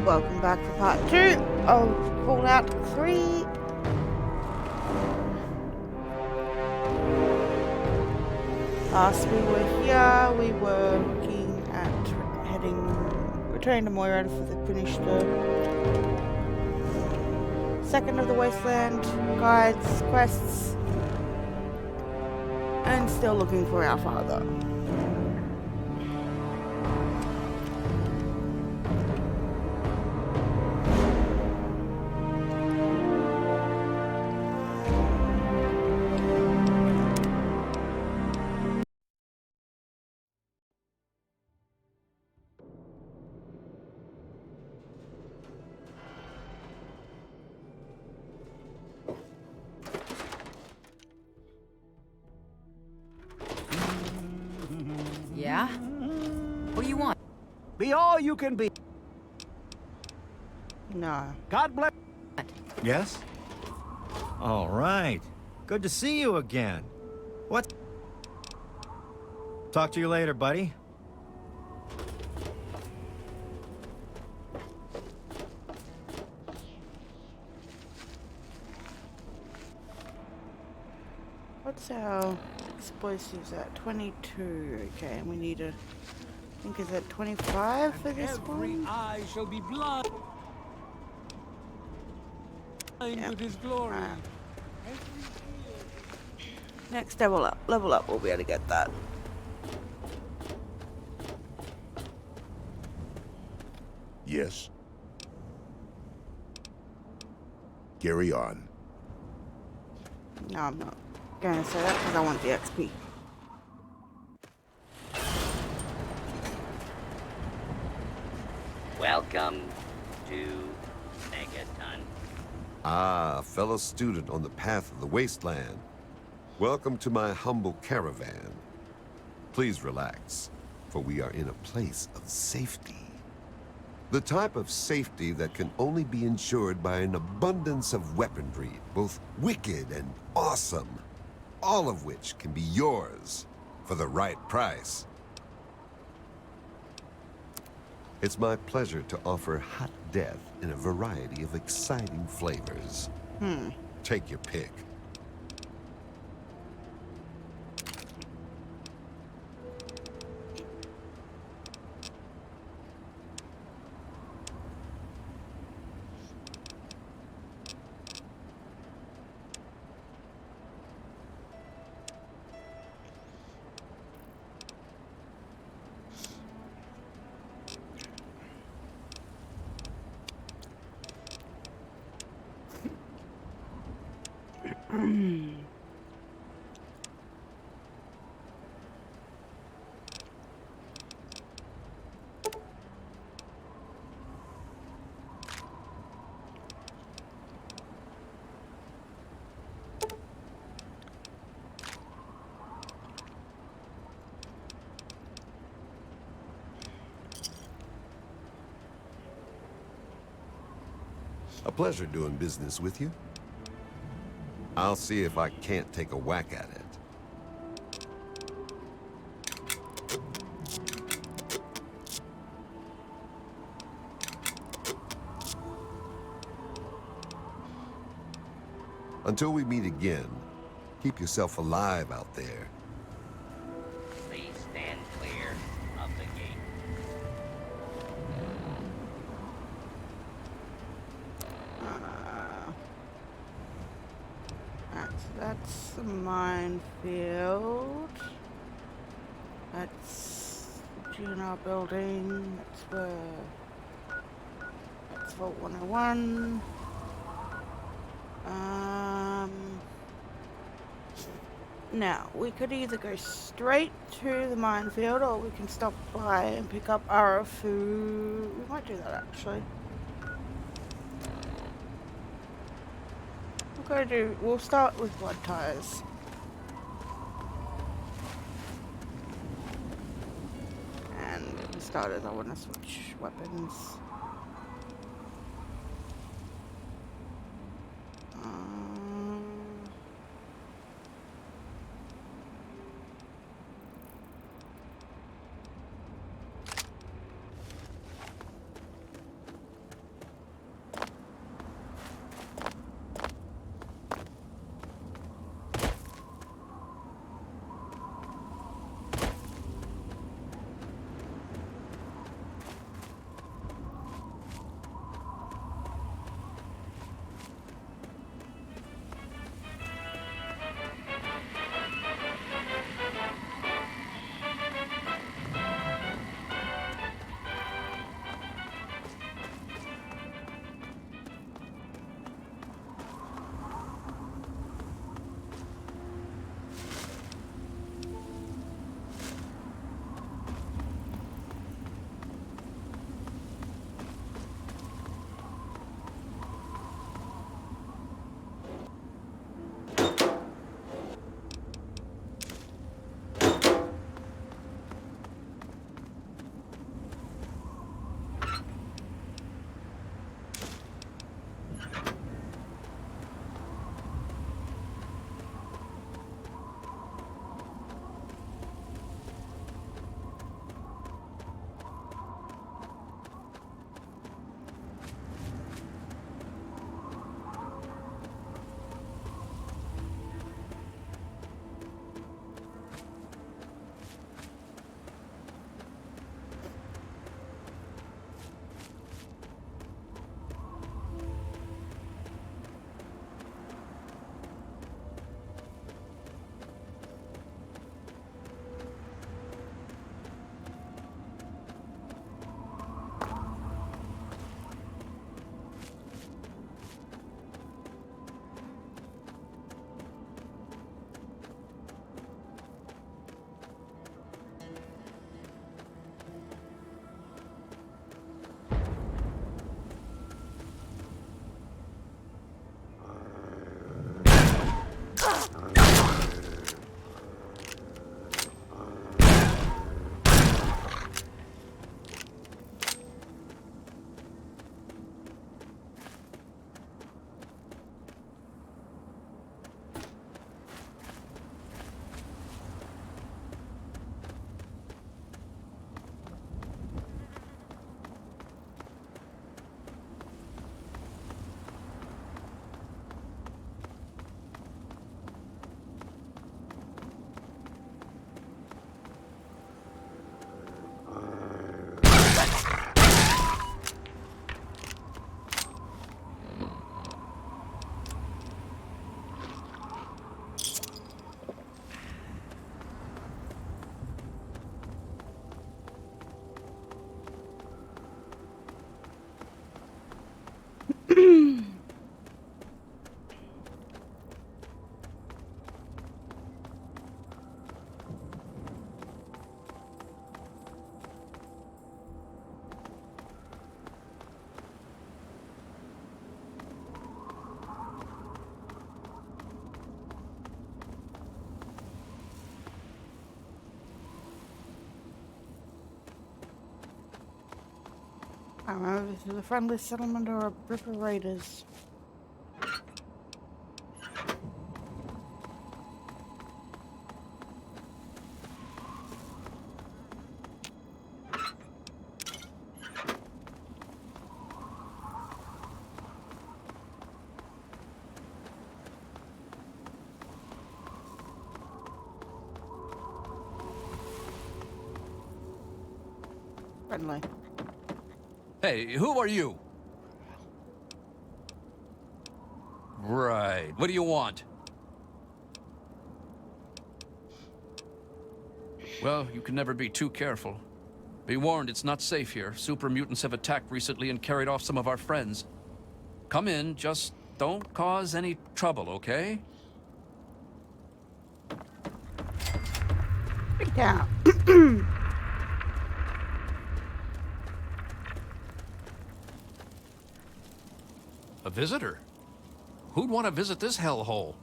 welcome back for part 2 of Fallout 3. Last we were here, we were looking at returning to Moira to finish the second of the Wasteland guides, quests, and still looking for our father. Yeah? What do you want? Be all you can be. No. God bless. Yes? All right. Good to see you again. What? Talk to you later, buddy. What's our explosives at? 22. Okay, and we need a... I think is at 25 for this Every one? eye shall be blind with his glory. Next level up, we'll be able to get that. Yes. Carry on. No, I'm not going to say that because I want the XP. Welcome to Megaton. Ah, fellow student on the path of the wasteland. Welcome to my humble caravan. Please relax, for we are in a place of safety. The type of safety that can only be ensured by an abundance of weaponry, both wicked and awesome, all of which can be yours for the right price. It's my pleasure to offer hot death in a variety of exciting flavors. Take your pick. A pleasure doing business with you. I'll see if I can't take a whack at it. Until we meet again, keep yourself alive out there. Please stand clear of the gate. Alright, so that's the minefield. That's the GNR building. That's Vault 101. Now, we could either go straight to the minefield or we can stop by and pick up our food. We might do that actually. We'll start with blood tires. And for starters, I want to switch weapons. I don't know if this is a friendly settlement or a group of raiders. Friendly. Hey, who are you? Right. What do you want? Well, you can never be too careful. Be warned, it's not safe here. Super mutants have attacked recently and carried off some of our friends. Come in, just don't cause any trouble, okay? Big down. A visitor? Who'd want to visit this hellhole?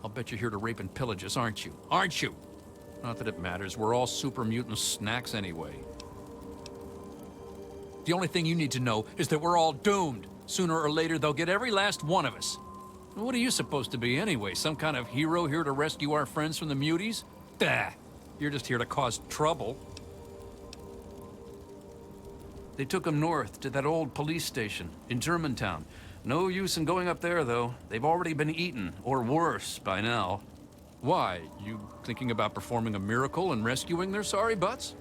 I'll bet you're here to rape and pillage us, aren't you? Aren't you? Not that it matters. We're all super mutant snacks anyway. The only thing you need to know is that we're all doomed. Sooner or later, they'll get every last one of us. What are you supposed to be anyway? Some kind of hero here to rescue our friends from the muties? Dah! You're just here to cause trouble. They took them north to that old police station in Germantown. No use in going up there, though. They've already been eaten, or worse, by now. Why? You thinking about performing a miracle and rescuing their sorry butts?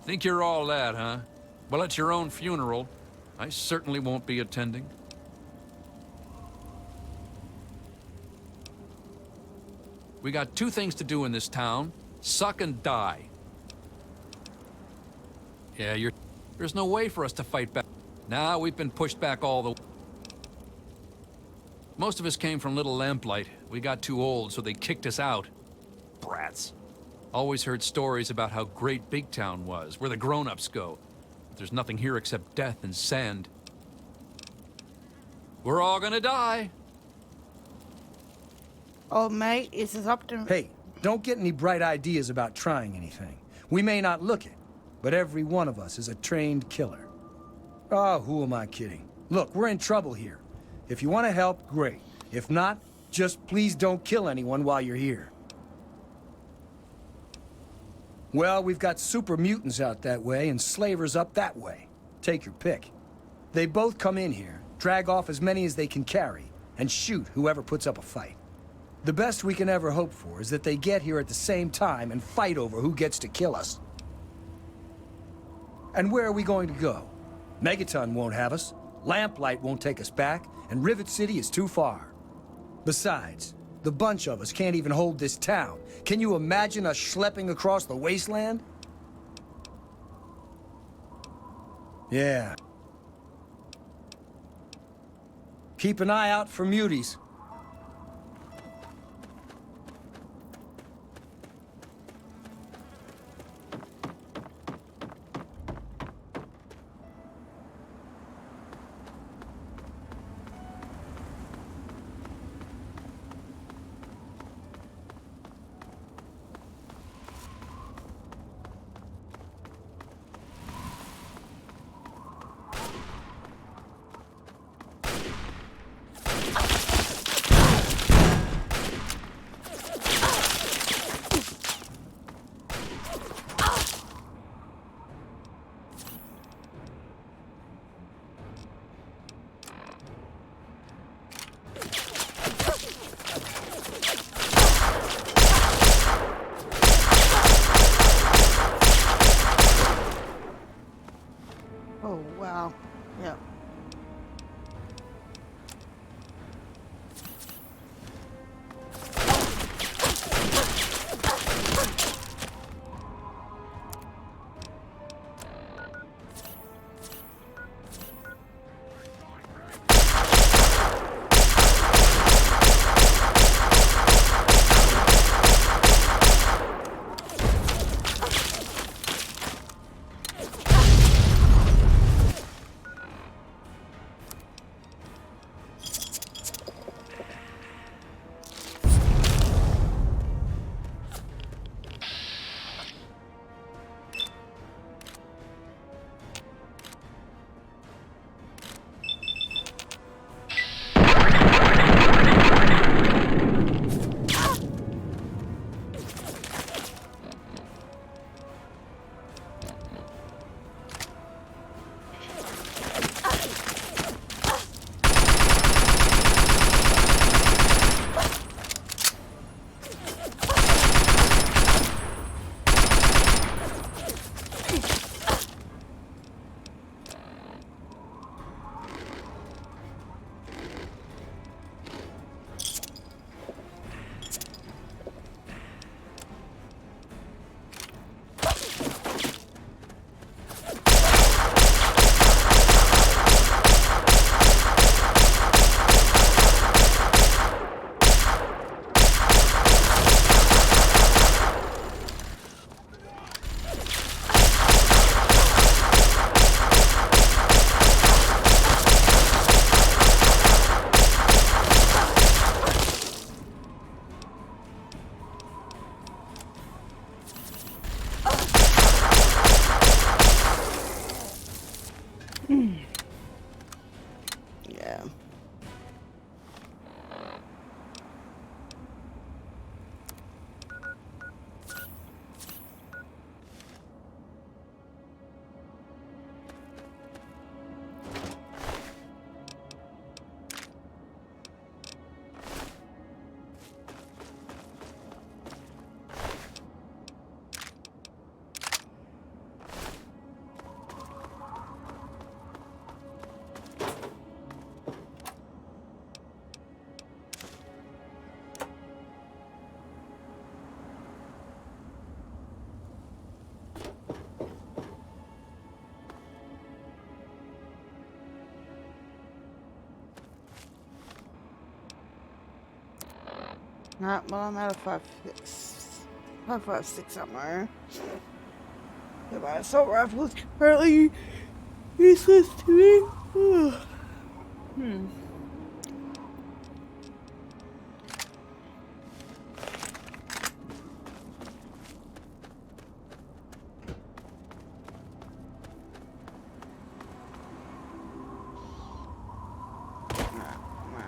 Think you're all that, huh? Well, it's your own funeral. I certainly won't be attending. We got two things to do in this town. Suck and die. Yeah, there's no way for us to fight back. Nah, we've been pushed back all the... Most of us came from Little Lamplight. We got too old, so they kicked us out. Brats. Always heard stories about how great Big Town was, where the grown-ups go. But there's nothing here except death and sand. We're all gonna die. Old mate, is this up to... Hey, don't get any bright ideas about trying anything. We may not look it, but every one of us is a trained killer. Oh, who am I kidding? Look, we're in trouble here. If you want to help, great. If not, just please don't kill anyone while you're here. Well, we've got super mutants out that way and slavers up that way. Take your pick. They both come in here, drag off as many as they can carry, and shoot whoever puts up a fight. The best we can ever hope for is that they get here at the same time and fight over who gets to kill us. And where are we going to go? Megaton won't have us, Lamplight won't take us back, and Rivet City is too far. Besides, the bunch of us can't even hold this town. Can you imagine us schlepping across the wasteland? Yeah. Keep an eye out for muties. Alright, well, I'm out of 5.56 ammo. Yeah, my assault rifle is currently useless to me.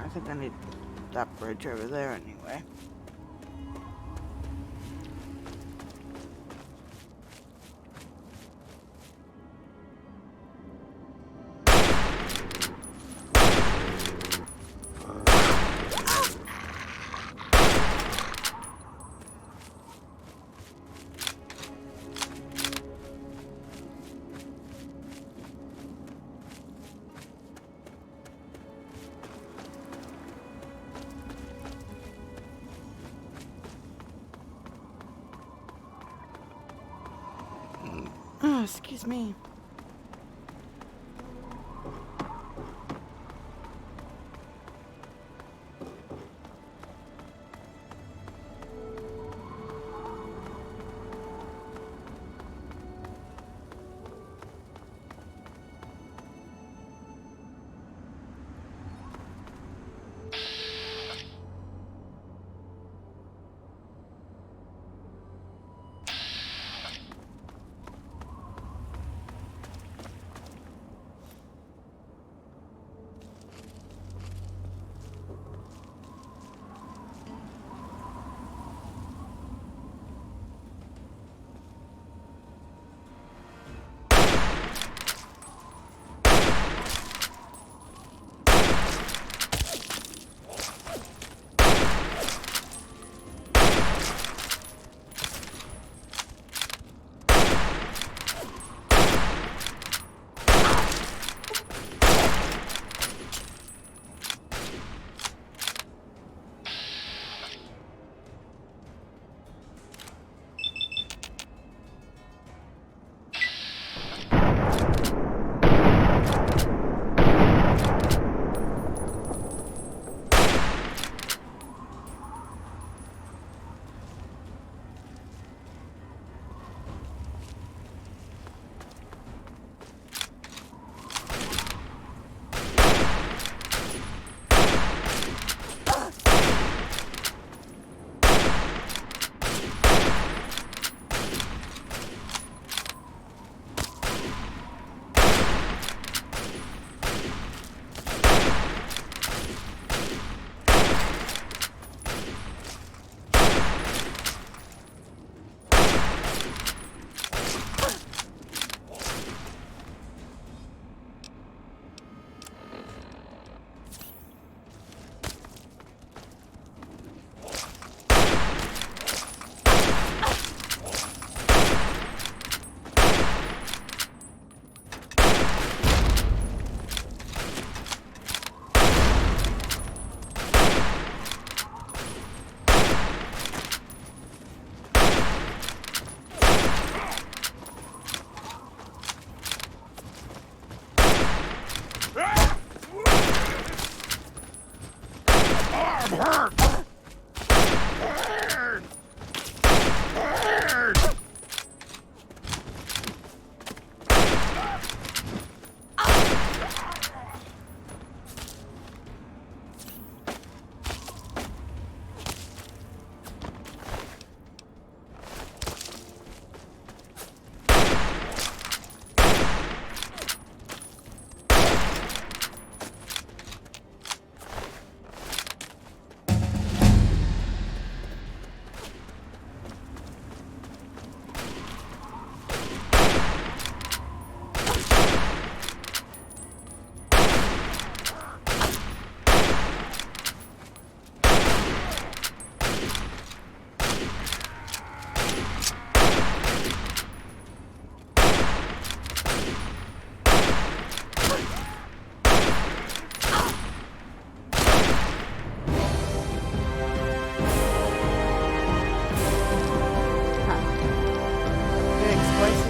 I think I need that bridge over there anyway. Oh, excuse me.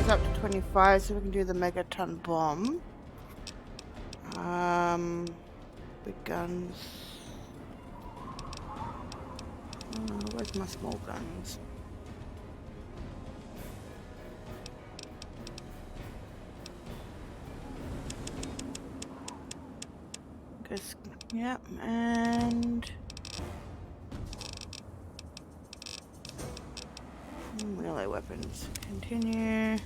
Up to 25, so we can do the megaton bomb. Big guns. Where's my small guns? Guess, yep, and melee weapons. Continue.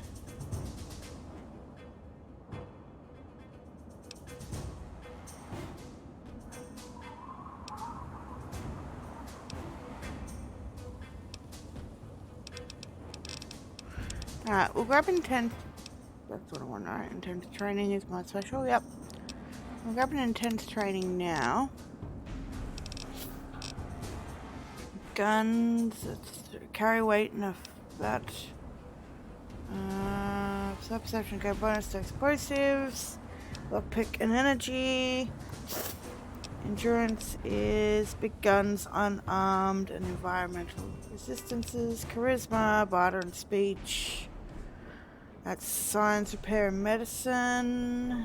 Alright, we'll grab intense. That's what I want, right? Intense training is my special, yep. We'll grab an intense training now. Guns, let's carry weight enough that. Perception, go bonus to explosives. Lockpick and energy. Endurance is big guns, unarmed, and environmental resistances. Charisma, barter, and speech. That's science, repair, and medicine.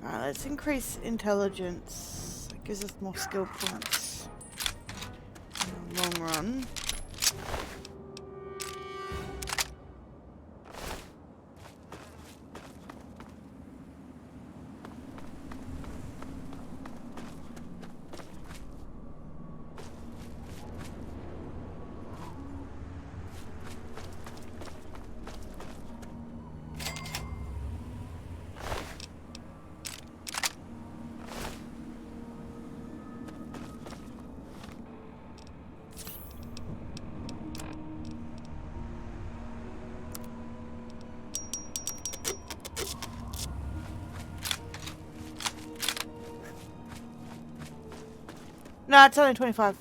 Alright, let's increase intelligence. It gives us more skill points in the long run. No, it's only 25.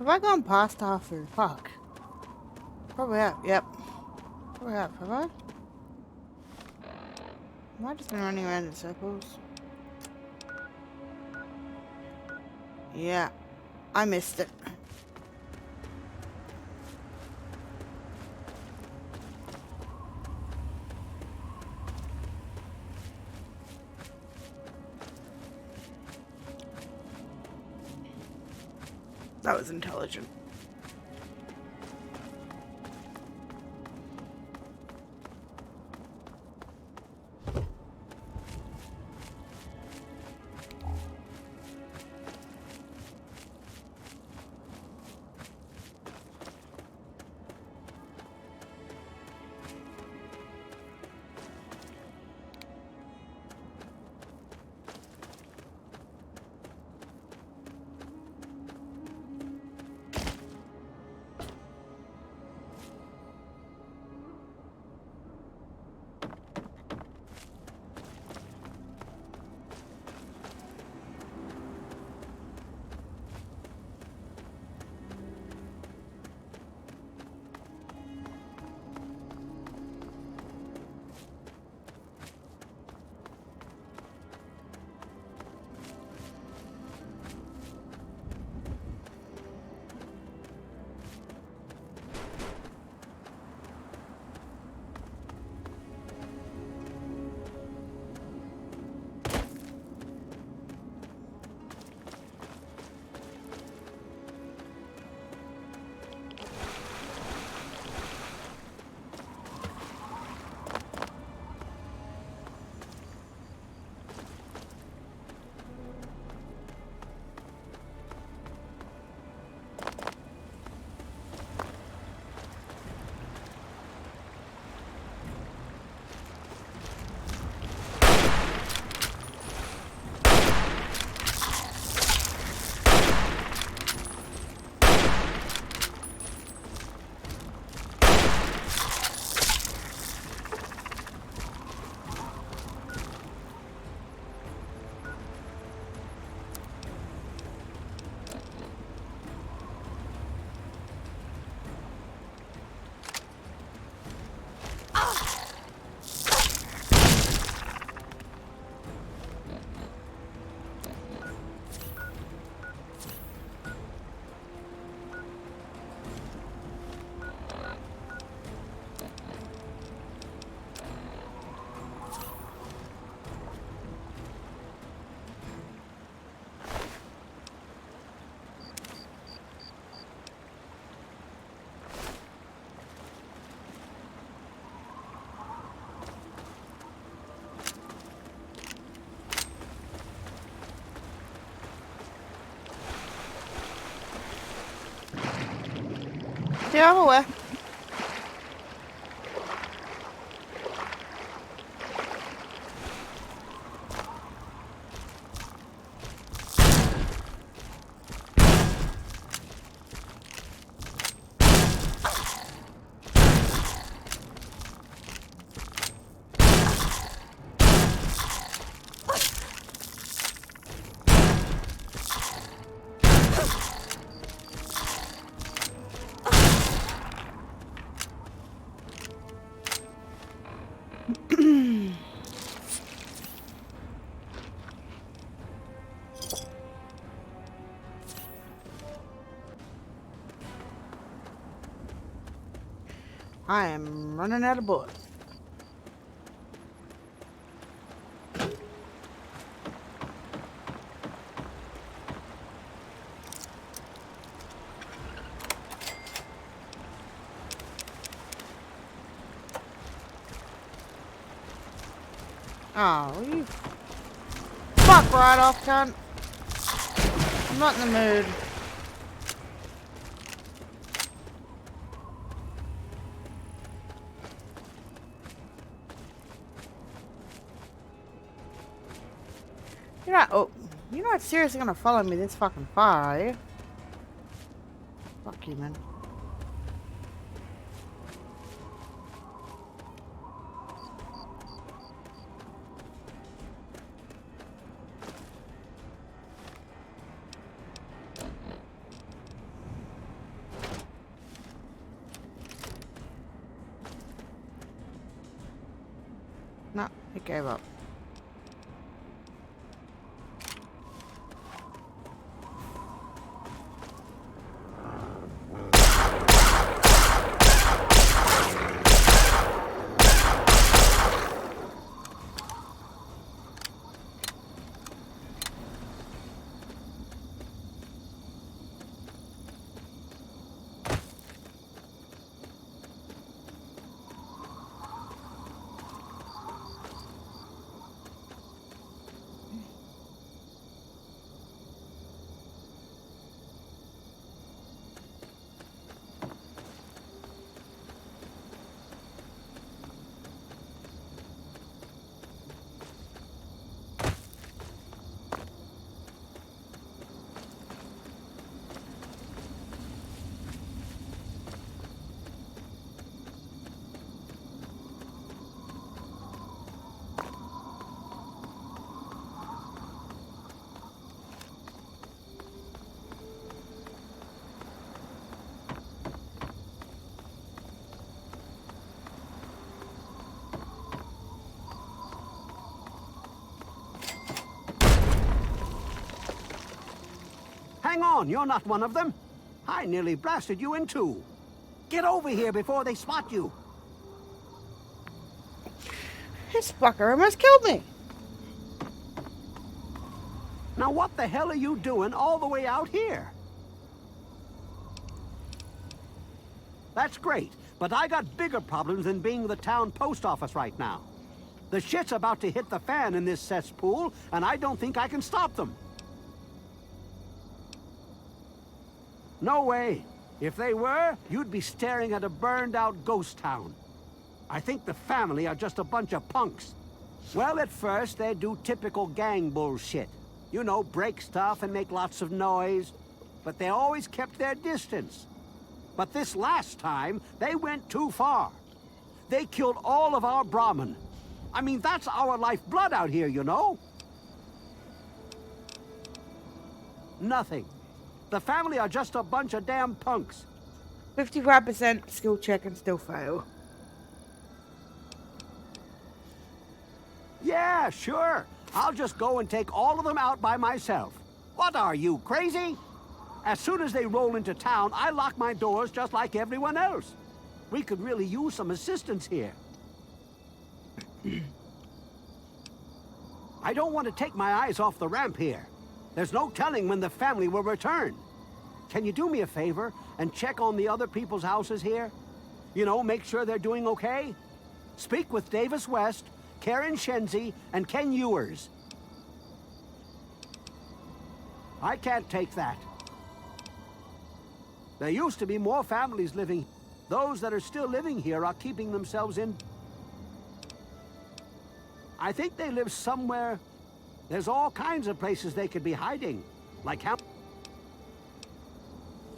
Have I gone past halfway? Fuck. Probably have, yep. Probably have I? Have I just been running around in circles? Yeah. I missed it. That was intelligent. Stay out of the way. I am running out of bullets. Oh, you fuck right off, cunt. I'm not in the mood. You're not seriously gonna follow me this fucking far, are you? Fuck you, man. No, it gave up. Hang on, you're not one of them. I nearly blasted you in two. Get over here before they spot you. This fucker almost killed me. Now what the hell are you doing all the way out here? That's great, but I got bigger problems than being the town post office right now. The shit's about to hit the fan in this cesspool, and I don't think I can stop them. No way. If they were, you'd be staring at a burned-out ghost town. I think the family are just a bunch of punks. Well, at first, they do typical gang bullshit. You know, break stuff and make lots of noise. But they always kept their distance. But this last time, they went too far. They killed all of our Brahmin. I mean, that's our lifeblood out here, you know? Nothing. The family are just a bunch of damn punks. 55% skill check and still fail. Yeah, sure. I'll just go and take all of them out by myself. What are you, crazy? As soon as they roll into town, I lock my doors just like everyone else. We could really use some assistance here. I don't want to take my eyes off the ramp here. There's no telling when the family will return. Can you do me a favor and check on the other people's houses here? You know, make sure they're doing okay? Speak with Davis West, Karen Shenzi, and Ken Ewers. I can't take that. There used to be more families living. Those that are still living here are keeping themselves in. I think they live somewhere. There's all kinds of places they could be hiding. Like how...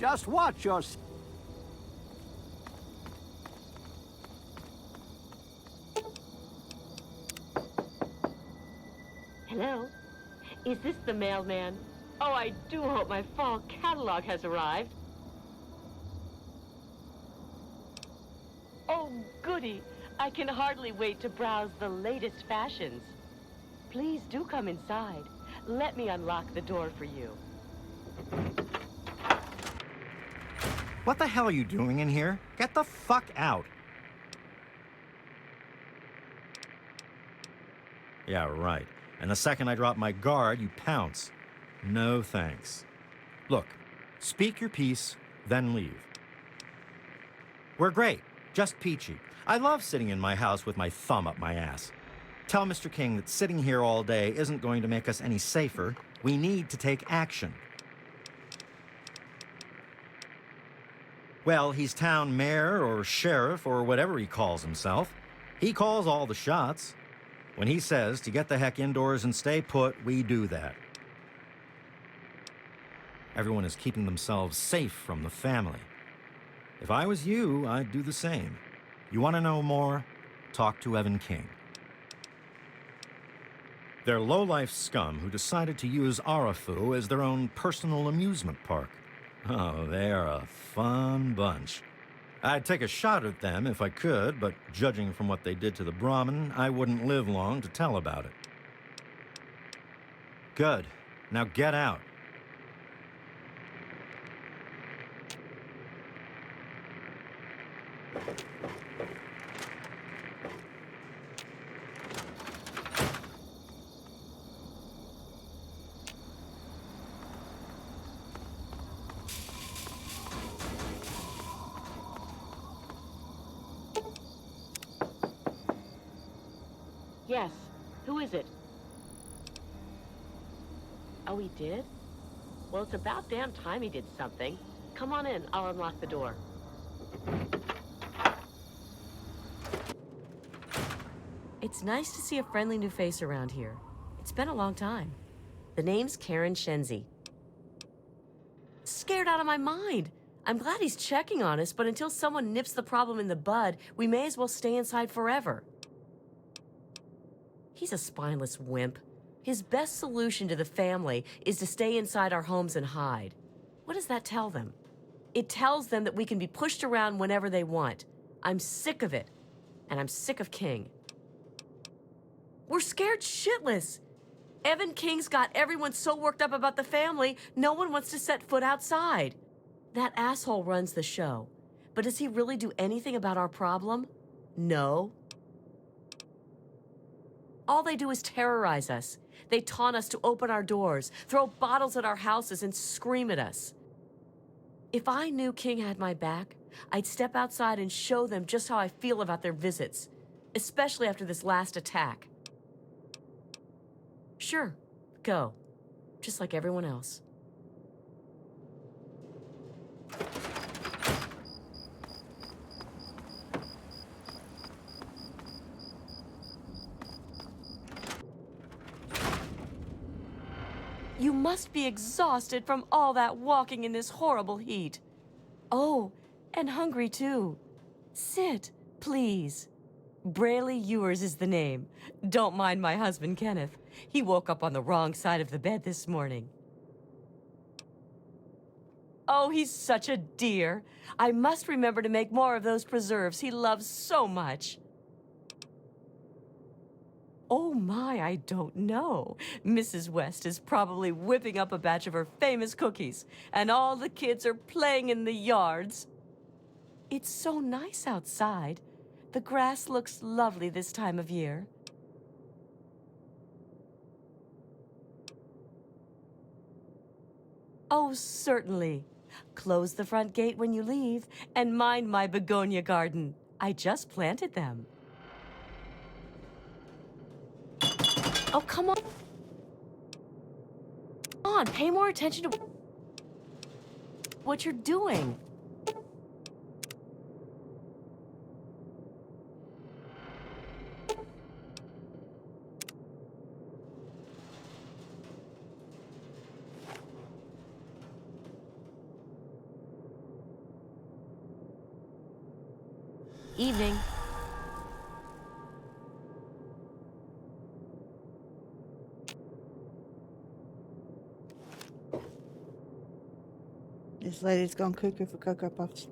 Just watch your... Hello? Is this the mailman? Oh, I do hope my fall catalog has arrived. Oh, goody. I can hardly wait to browse the latest fashions. Please do come inside. Let me unlock the door for you. What the hell are you doing in here? Get the fuck out. Yeah, right. And the second I drop my guard, you pounce. No thanks. Look, speak your piece, then leave. We're great, just peachy. I love sitting in my house with my thumb up my ass. Tell Mr. King that sitting here all day isn't going to make us any safer. We need to take action. Well, he's town mayor or sheriff or whatever he calls himself. He calls all the shots. When he says to get the heck indoors and stay put, we do that. Everyone is keeping themselves safe from the family. If I was you, I'd do the same. You want to know more? Talk to Evan King. They're low-life scum who decided to use Arafu as their own personal amusement park. Oh, they're a fun bunch. I'd take a shot at them if I could, but judging from what they did to the Brahmin, I wouldn't live long to tell about it. Good. Now get out. Yes. Who is it? Oh, he did? Well, it's about damn time he did something. Come on in. I'll unlock the door. It's nice to see a friendly new face around here. It's been a long time. The name's Karen Shenzi. Scared out of my mind. I'm glad he's checking on us, but until someone nips the problem in the bud, we may as well stay inside forever. He's a spineless wimp. His best solution to the family is to stay inside our homes and hide. What does that tell them? It tells them that we can be pushed around whenever they want. I'm sick of it. And I'm sick of King. We're scared shitless. Evan King's got everyone so worked up about the family, no one wants to set foot outside. That asshole runs the show. But does he really do anything about our problem? No. All they do is terrorize us. They taunt us to open our doors, throw bottles at our houses, and scream at us. If I knew King had my back, I'd step outside and show them just how I feel about their visits, especially after this last attack. Sure, go. Just like everyone else. You must be exhausted from all that walking in this horrible heat. Oh, and hungry too. Sit, please. Braley Ewers is the name. Don't mind my husband, Kenneth. He woke up on the wrong side of the bed this morning. Oh, he's such a dear. I must remember to make more of those preserves he loves so much. Oh my, I don't know. Mrs. West is probably whipping up a batch of her famous cookies, and all the kids are playing in the yards. It's so nice outside. The grass looks lovely this time of year. Oh, certainly. Close the front gate when you leave, and mind my begonia garden. I just planted them. Oh, come on. Come on, pay more attention to what you're doing. Evening. This lady's gone cuckoo for Cocoa Puffs.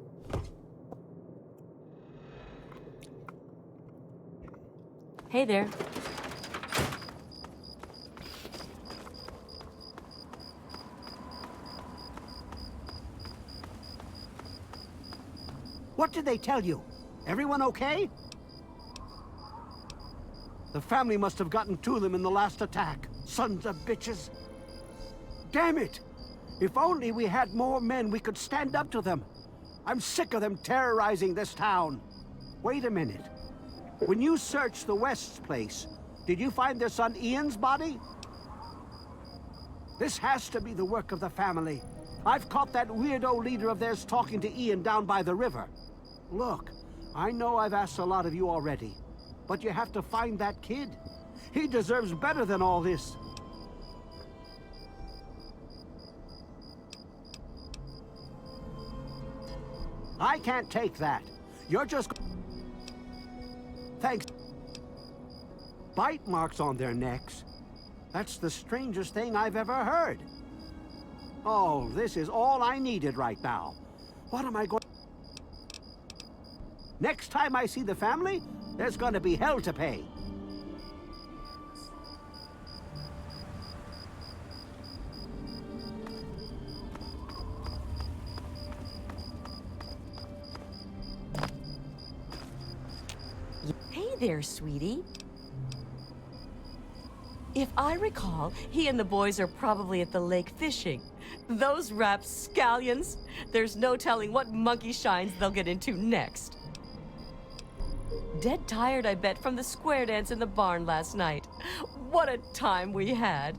Hey there. What did they tell you? Everyone okay? The family must have gotten to them in the last attack. Sons of bitches. Damn it! If only we had more men, we could stand up to them. I'm sick of them terrorizing this town. Wait a minute. When you searched the West's place, did you find their son Ian's body? This has to be the work of the family. I've caught that weirdo leader of theirs talking to Ian down by the river. Look, I know I've asked a lot of you already, but you have to find that kid. He deserves better than all this. I can't take that. You're just... Thanks. Bite marks on their necks. That's the strangest thing I've ever heard. Oh, this is all I needed right now. What am I going... Next time I see the family, there's gonna be hell to pay. Hey there, sweetie. If I recall, he and the boys are probably at the lake fishing. Those rapscallions, there's no telling what monkey shines they'll get into next. Dead tired, I bet, from the square dance in the barn last night. What a time we had.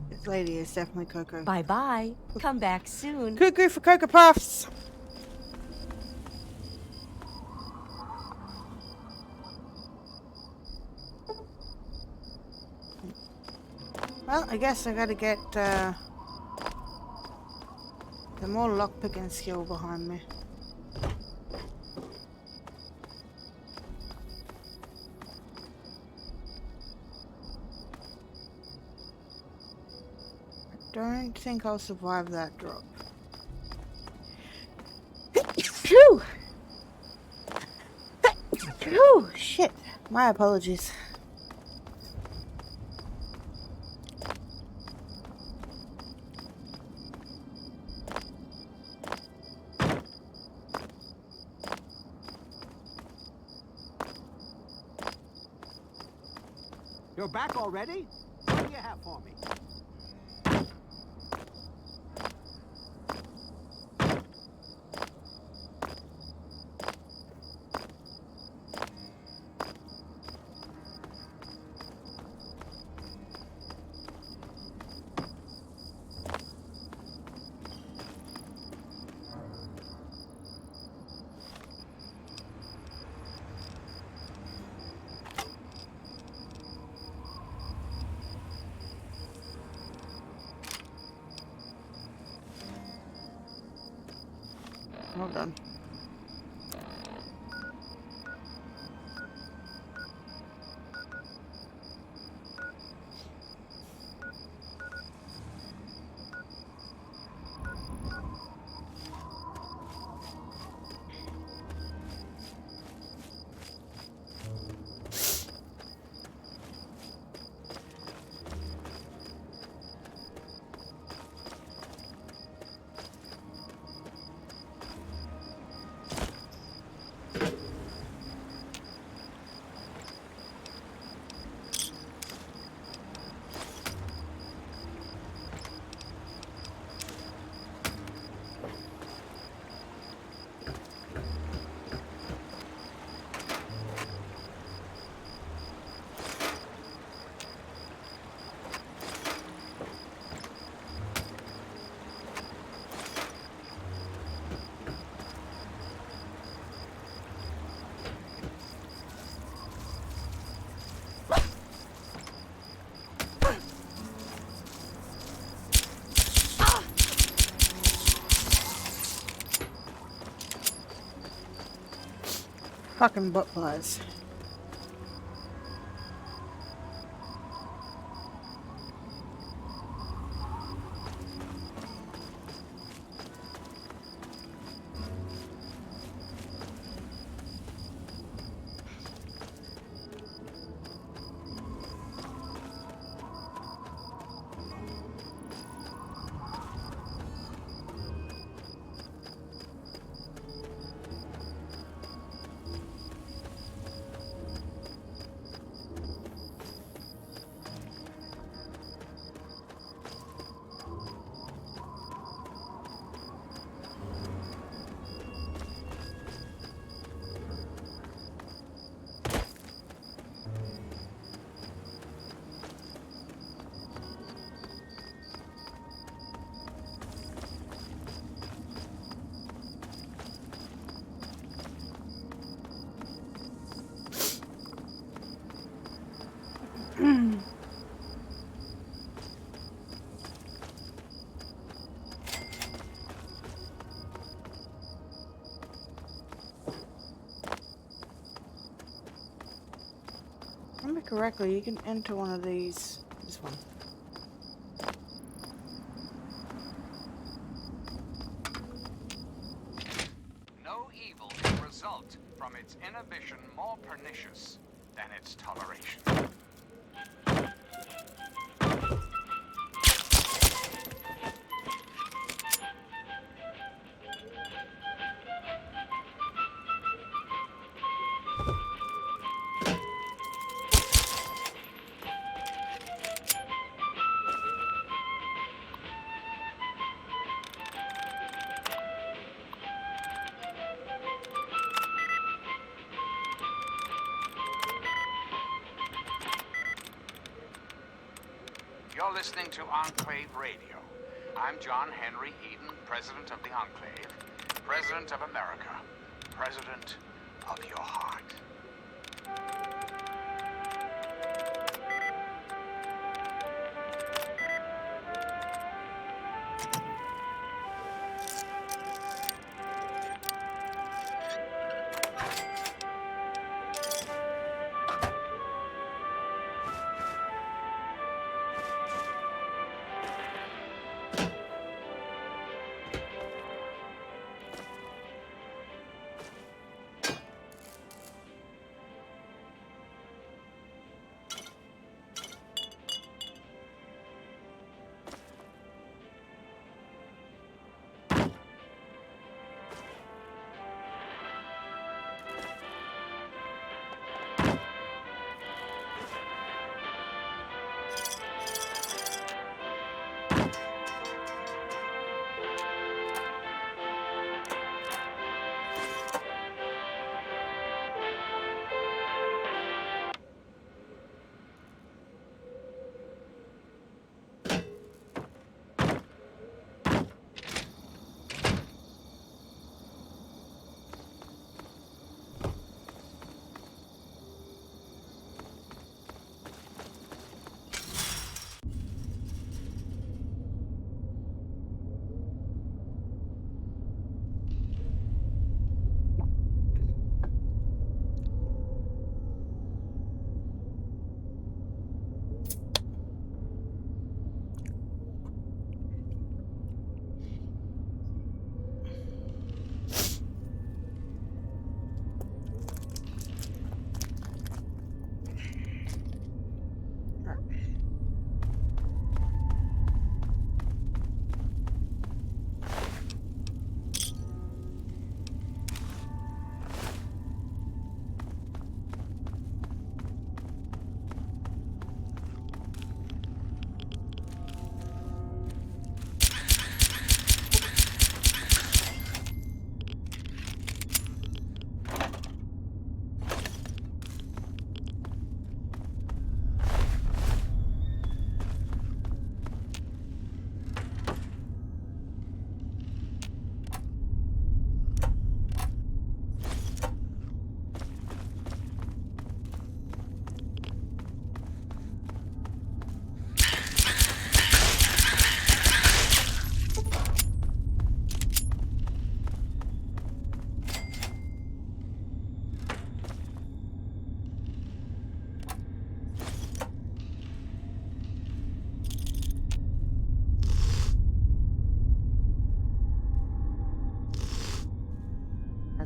This lady is definitely Cocoa. Bye-bye. Come back soon. Cuckoo for Cocoa Puffs! Well, I guess I gotta get the more lockpicking skill behind me. I don't think I'll survive that drop. Phew! Phew! Shit. My apologies. You're back already? What do you have for me? Hold on. Fucking butt flies. Remember correctly, you can enter one of these. This one. No evil can result from its inhibition more pernicious than its toleration. You're listening to Enclave Radio. I'm John Henry Eden, President of the Enclave, President of America, President of your heart.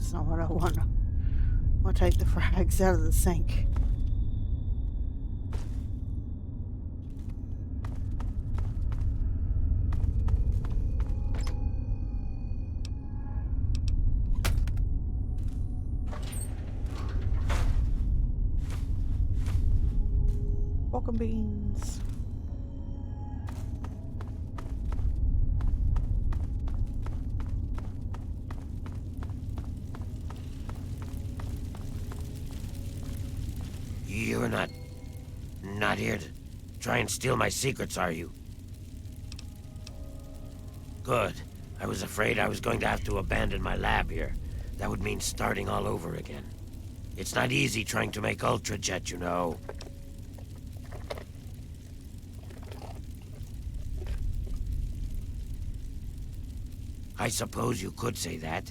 That's not what I want. I'll take the frags out of the sink. Welcome beans. You're not here to try and steal my secrets, are you? Good. I was afraid I was going to have to abandon my lab here. That would mean starting all over again. It's not easy trying to make Ultrajet, you know. I suppose you could say that.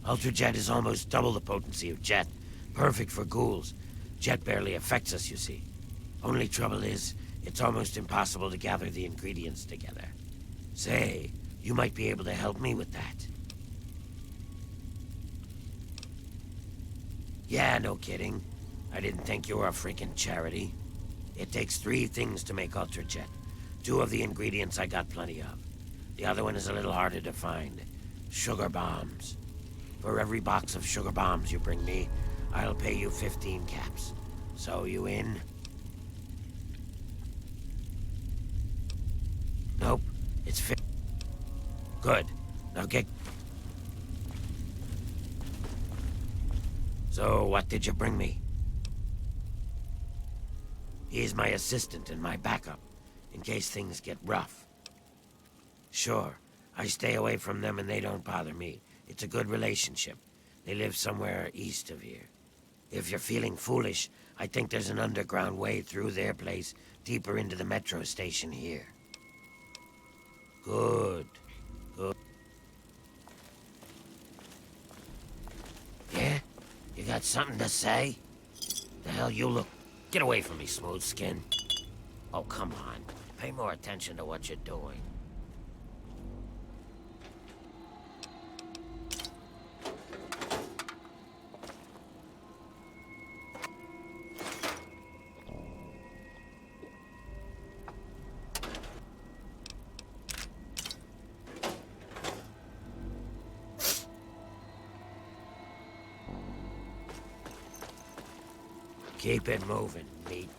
Ultrajet is almost double the potency of Jet. Perfect for ghouls. Jet barely affects us, you see. Only trouble is, it's almost impossible to gather the ingredients together. Say, you might be able to help me with that. Yeah, no kidding. I didn't think you were a freaking charity. It takes 3 things to make Ultrajet. 2 of the ingredients I got plenty of. The other one is a little harder to find. Sugar bombs. For every box of sugar bombs you bring me, I'll pay you 15 caps. So you in? Nope. It's Good. Now get... So, what did you bring me? He's my assistant and my backup, in case things get rough. Sure, I stay away from them and they don't bother me. It's a good relationship. They live somewhere east of here. If you're feeling foolish, I think there's an underground way through their place, deeper into the metro station here. Good. Good. Yeah? You got something to say? The hell you look... Get away from me, smooth skin. Oh, come on. Pay more attention to what you're doing. Keep it moving, meat.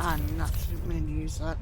Ah, nuts. I didn't mean to use that.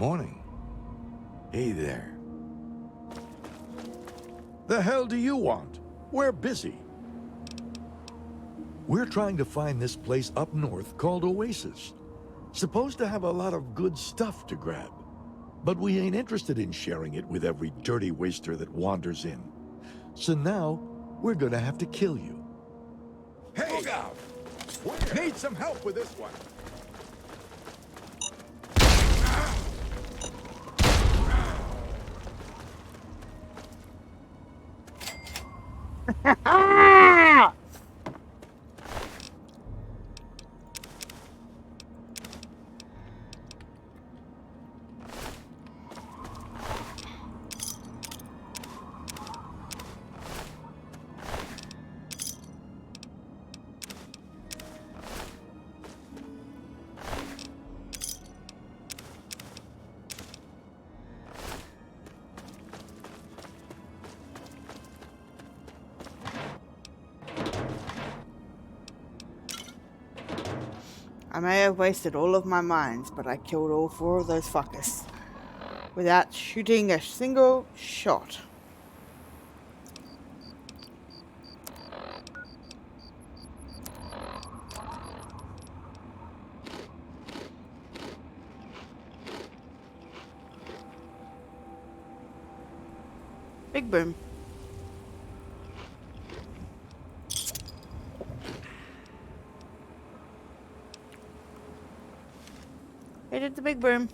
Morning. Hey there. The hell do you want? We're busy. We're trying to find this place up north called Oasis. Supposed to have a lot of good stuff to grab. But we ain't interested in sharing it with every dirty waster that wanders in. So now, we're gonna have to kill you. Hey! Look out! Need some help with this one. I may have wasted all of my mines, but I killed all 4 of those fuckers without shooting a single shot. Big boom. I did the big boom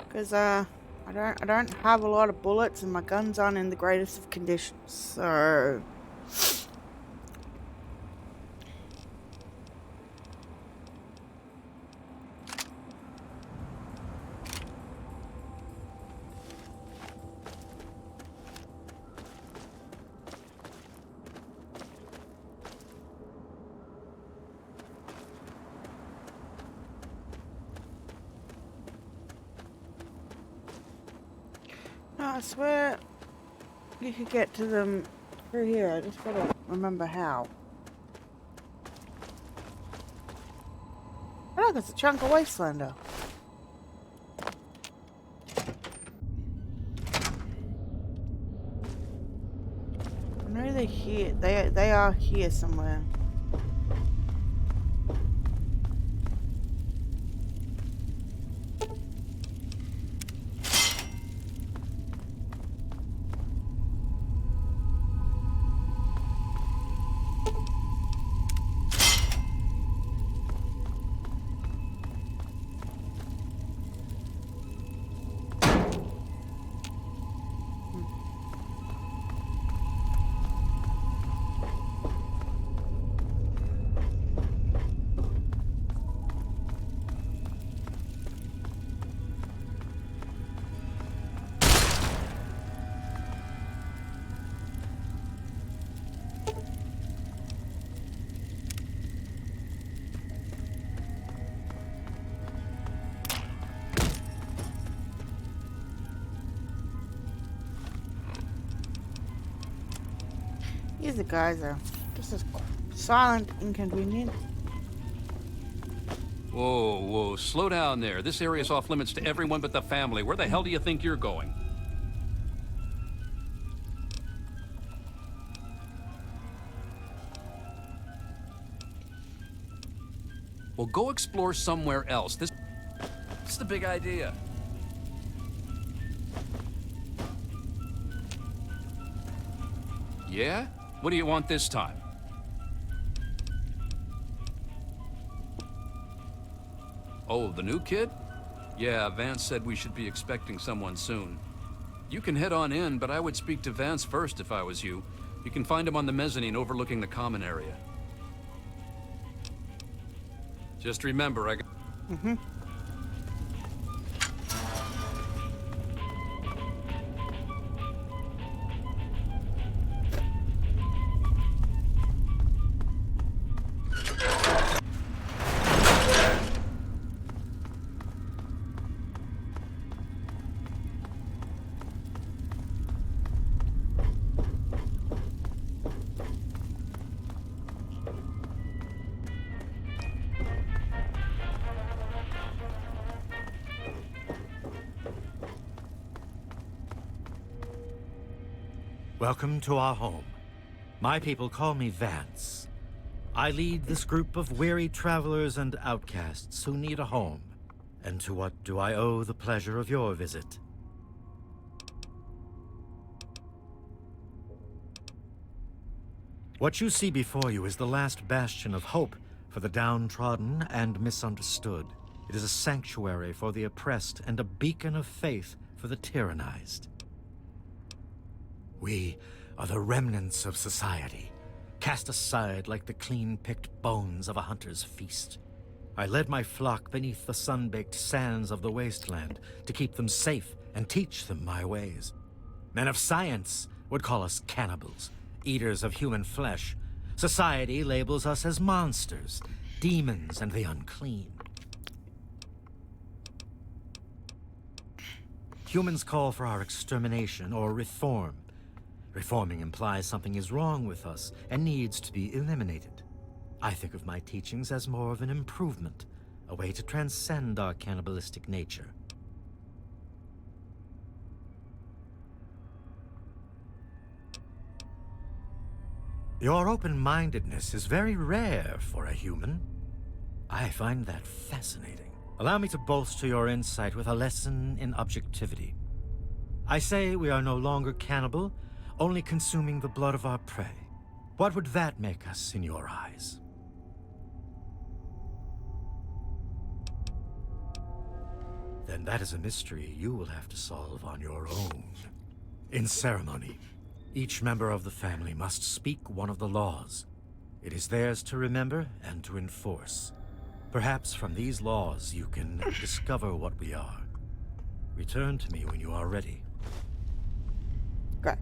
because I don't have a lot of bullets and my guns aren't in the greatest of conditions, so I swear you could get to them through here. I just gotta remember how. Oh, look, it's a chunk of Wastelander. I know they're here. They are here somewhere. These guys are just as silent, inconvenient. Whoa, whoa, slow down there. This area's off limits to everyone but the family. Where the hell do you think you're going? Well, go explore somewhere else. This is the big idea. Yeah? What do you want this time? Oh, the new kid? Yeah, Vance said we should be expecting someone soon. You can head on in, but I would speak to Vance first if I was you. You can find him on the mezzanine overlooking the common area. Just remember, I got... Mm-hmm. Welcome to our home. My people call me Vance. I lead this group of weary travelers and outcasts who need a home. And to what do I owe the pleasure of your visit? What you see before you is the last bastion of hope for the downtrodden and misunderstood. It is a sanctuary for the oppressed and a beacon of faith for the tyrannized. We are the remnants of society, cast aside like the clean-picked bones of a hunter's feast. I led my flock beneath the sun-baked sands of the wasteland to keep them safe and teach them my ways. Men of science would call us cannibals, eaters of human flesh. Society labels us as monsters, demons, and the unclean. Humans call for our extermination or reform. Reforming implies something is wrong with us and needs to be eliminated. I think of my teachings as more of an improvement, a way to transcend our cannibalistic nature. Your open-mindedness is very rare for a human. I find that fascinating. Allow me to bolster your insight with a lesson in objectivity. I say we are no longer cannibal, only consuming the blood of our prey. What would that make us in your eyes? Then that is a mystery you will have to solve on your own. In ceremony, each member of the family must speak one of the laws. It is theirs to remember and to enforce. Perhaps from these laws you can discover what we are. Return to me when you are ready. Okay.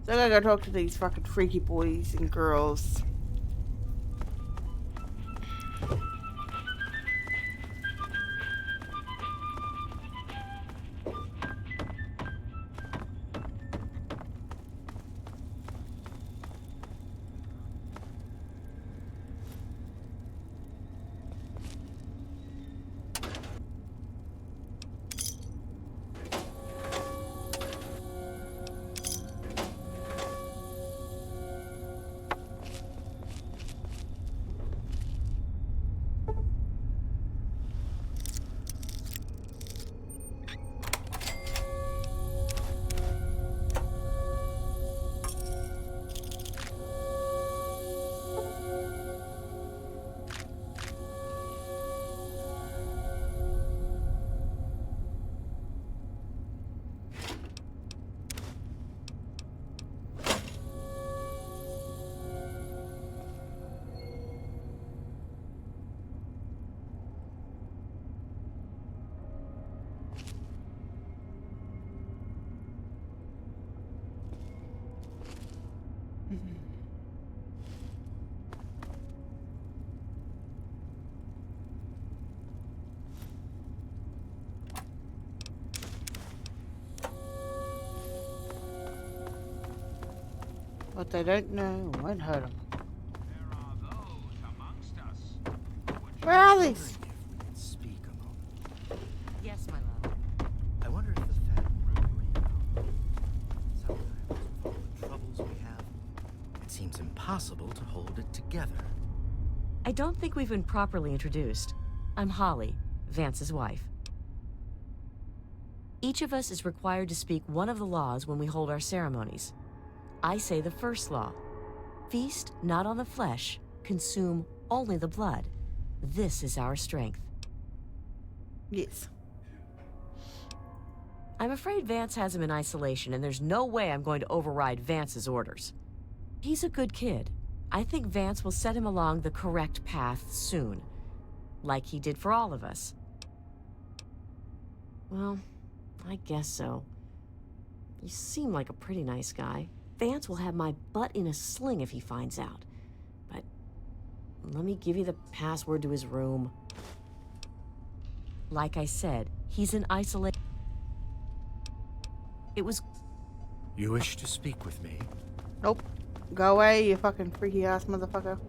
So I gotta go talk to these fucking freaky boys and girls. What they don't know won't hurt them. There are those amongst us. Where are these? If we could speak a moment. Yes, my love. I wonder if the family sometimes with all the troubles we have, it seems impossible to hold it together. I don't think we've been properly introduced. I'm Holly, Vance's wife. Each of us is required to speak one of the laws when we hold our ceremonies. I say the first law. Feast not on the flesh, consume only the blood. This is our strength. Yes. I'm afraid Vance has him in isolation, and there's no way I'm going to override Vance's orders. He's a good kid. I think Vance will set him along the correct path soon, like he did for all of us. Well, I guess so. You seem like a pretty nice guy. Vance will have my butt in a sling if he finds out. But let me give you the password to his room. Like I said, he's in isolation. It was... You wish to speak with me? Nope. Go away, you fucking freaky ass motherfucker.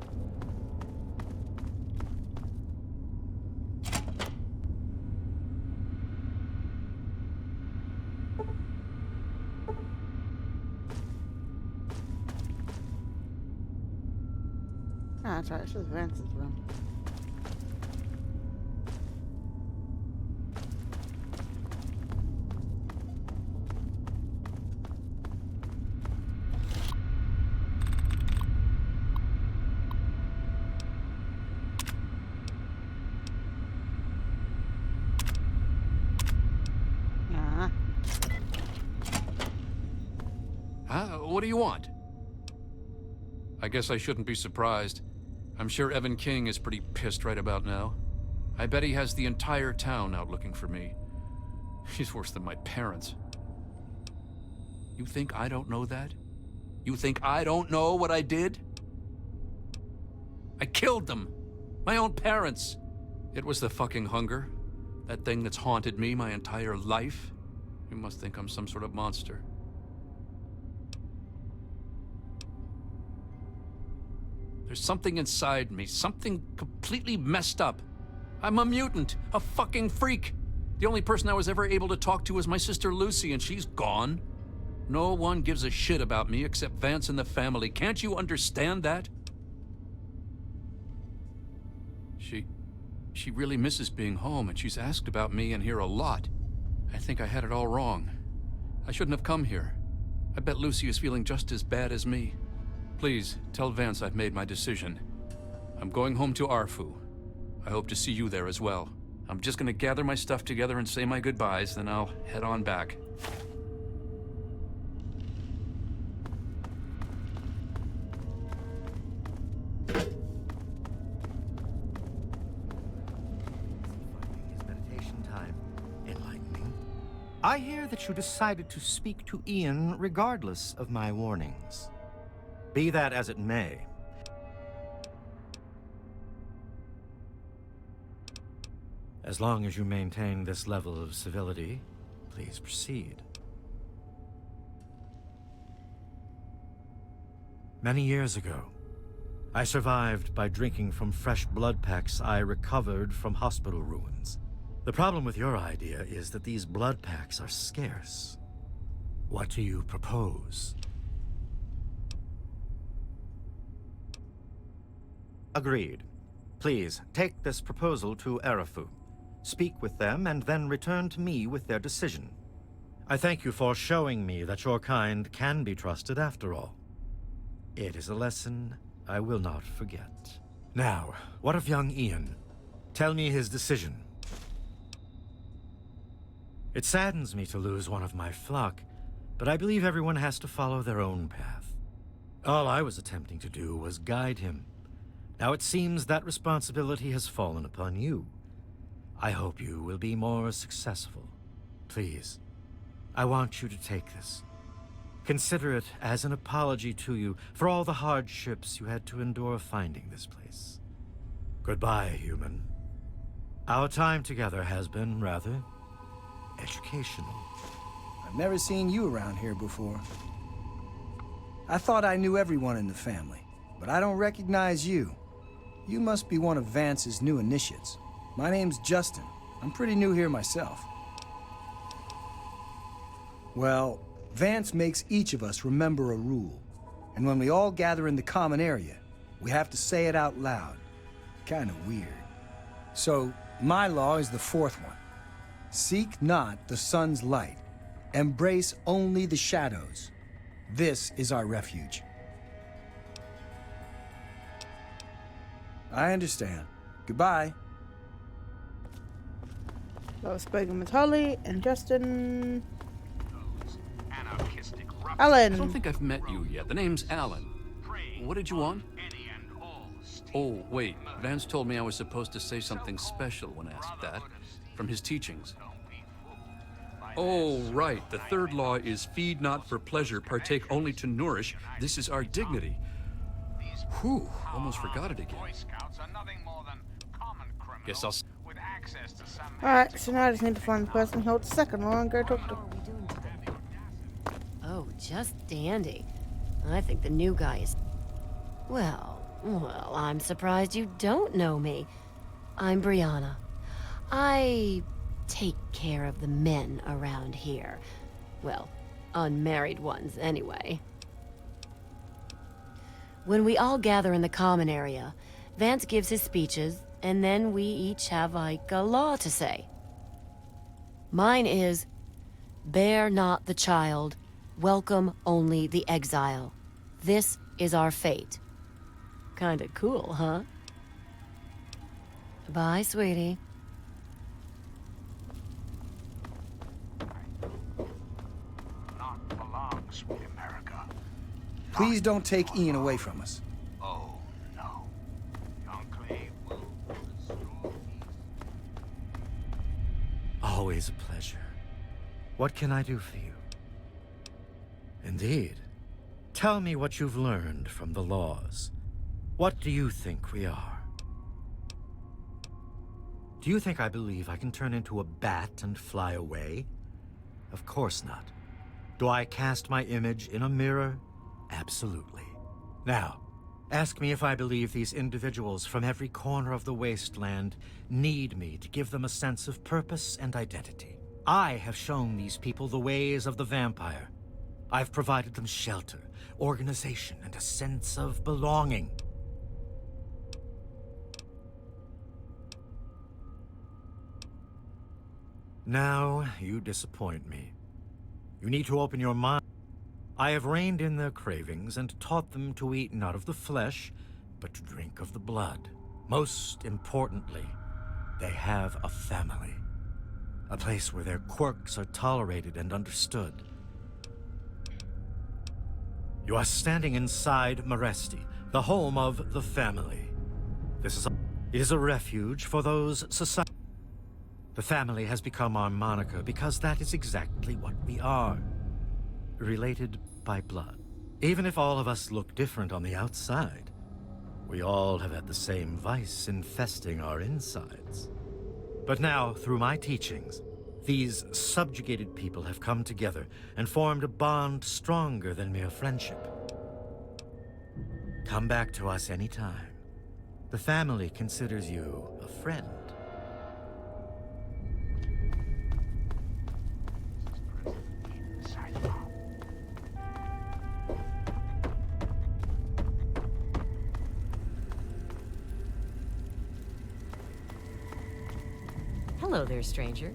Ah, that's right. This is Vance's room. What do you want? I guess I shouldn't be surprised. I'm sure Evan King is pretty pissed right about now. I bet he has the entire town out looking for me. He's worse than my parents. You think I don't know that? You think I don't know what I did? I killed them. My own parents. It was the fucking hunger. That thing that's haunted me my entire life. You must think I'm some sort of monster. There's something inside me, something completely messed up. I'm a mutant, a fucking freak. The only person I was ever able to talk to was my sister Lucy, and she's gone. No one gives a shit about me except Vance and the family. Can't you understand that? She really misses being home, and she's asked about me and here a lot. I think I had it all wrong. I shouldn't have come here. I bet Lucy is feeling just as bad as me. Please, tell Vance I've made my decision. I'm going home to Arfu. I hope to see you there as well. I'm just gonna gather my stuff together and say my goodbyes, then I'll head on back. Meditation time. Enlightening. I hear that you decided to speak to Ian regardless of my warnings. Be that as it may. As long as you maintain this level of civility, please proceed. Many years ago, I survived by drinking from fresh blood packs I recovered from hospital ruins. The problem with your idea is that these blood packs are scarce. What do you propose? Agreed. Please, take this proposal to Arafu. Speak with them, and then return to me with their decision. I thank you for showing me that your kind can be trusted after all. It is a lesson I will not forget. Now, what of young Ian? Tell me his decision. It saddens me to lose one of my flock, but I believe everyone has to follow their own path. All I was attempting to do was guide him. Now it seems that responsibility has fallen upon you. I hope you will be more successful. Please, I want you to take this. Consider it as an apology to you for all the hardships you had to endure finding this place. Goodbye, human. Our time together has been rather educational. I've never seen you around here before. I thought I knew everyone in the family, but I don't recognize you. You must be one of Vance's new initiates. My name's Justin. I'm pretty new here myself. Well, Vance makes each of us remember a rule. And when we all gather in the common area, we have to say it out loud. Kinda weird. So, my law is the fourth one. Seek not the sun's light. Embrace only the shadows. This is our refuge. I understand. Goodbye. That was spoken with Holly and Justin. Alan. I don't think I've met you yet. The name's Alan. What did you want? Oh, wait. Vance told me I was supposed to say something special when asked that. From his teachings. Oh, right. The third law is feed not for pleasure, partake only to nourish. This is our dignity. Whew, almost forgot it again. Guess I'll... Alright, so now I just need to find the person who held the second law and go talk to How are we doing today? Oh, just dandy. I think the new guy is... Well, I'm surprised you don't know me. I'm Brianna. I take care of the men around here. Well, unmarried ones, anyway. When we all gather in the common area, Vance gives his speeches, and then we each have, like, a law to say. Mine is, bear not the child, welcome only the exile. This is our fate. Kinda cool, huh? Bye, sweetie. Not for long, sweet America. Please don't take Ian away from us. Oh, no. The Enclave will restore peace. Always a pleasure. What can I do for you? Indeed. Tell me what you've learned from the laws. What do you think we are? Do you think I believe I can turn into a bat and fly away? Of course not. Do I cast my image in a mirror? Absolutely. Now, ask me if I believe these individuals from every corner of the wasteland need me to give them a sense of purpose and identity. I have shown these people the ways of the vampire. I've provided them shelter, organization, and a sense of belonging. Now, you disappoint me. You need to open your mind. I have reined in their cravings and taught them to eat not of the flesh, but to drink of the blood. Most importantly, they have a family. A place where their quirks are tolerated and understood. You are standing inside Maresti, the home of the family. It is a refuge for those society. The family has become our moniker because that is exactly what we are. Related by blood. Even if all of us look different on the outside, we all have had the same vice infesting our insides. But now, through my teachings, these subjugated people have come together and formed a bond stronger than mere friendship. Come back to us anytime. The family considers you a friend. Hello there, stranger.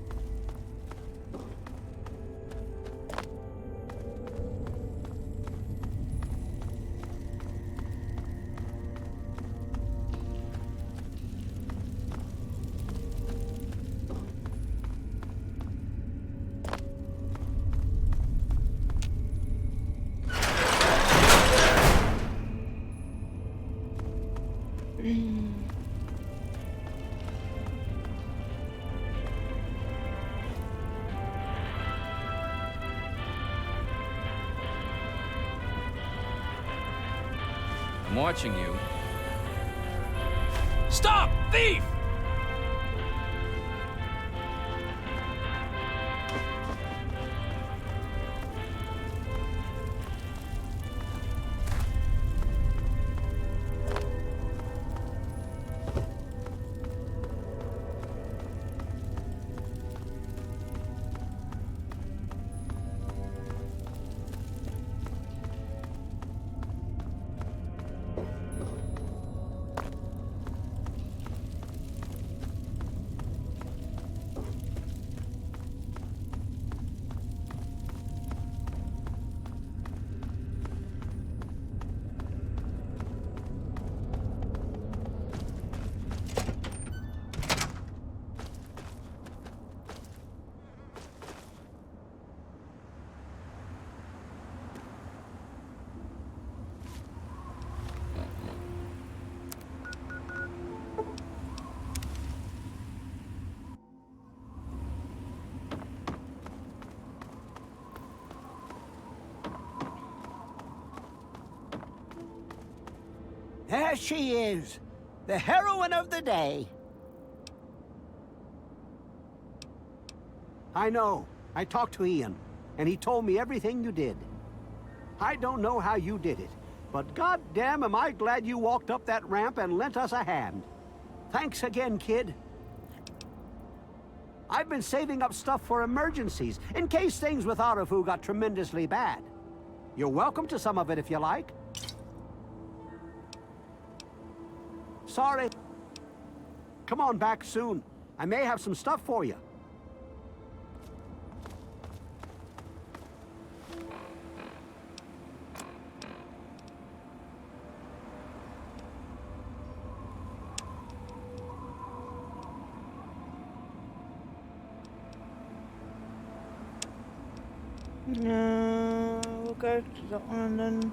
I'm watching you. Stop! Thief! There she is, the heroine of the day. I know. I talked to Ian, and he told me everything you did. I don't know how you did it, but goddamn am I glad you walked up that ramp and lent us a hand. Thanks again, kid. I've been saving up stuff for emergencies, in case things with Arafu got tremendously bad. You're welcome to some of it if you like. Sorry. Come on back soon. I may have some stuff for you. No, we'll go to that one then.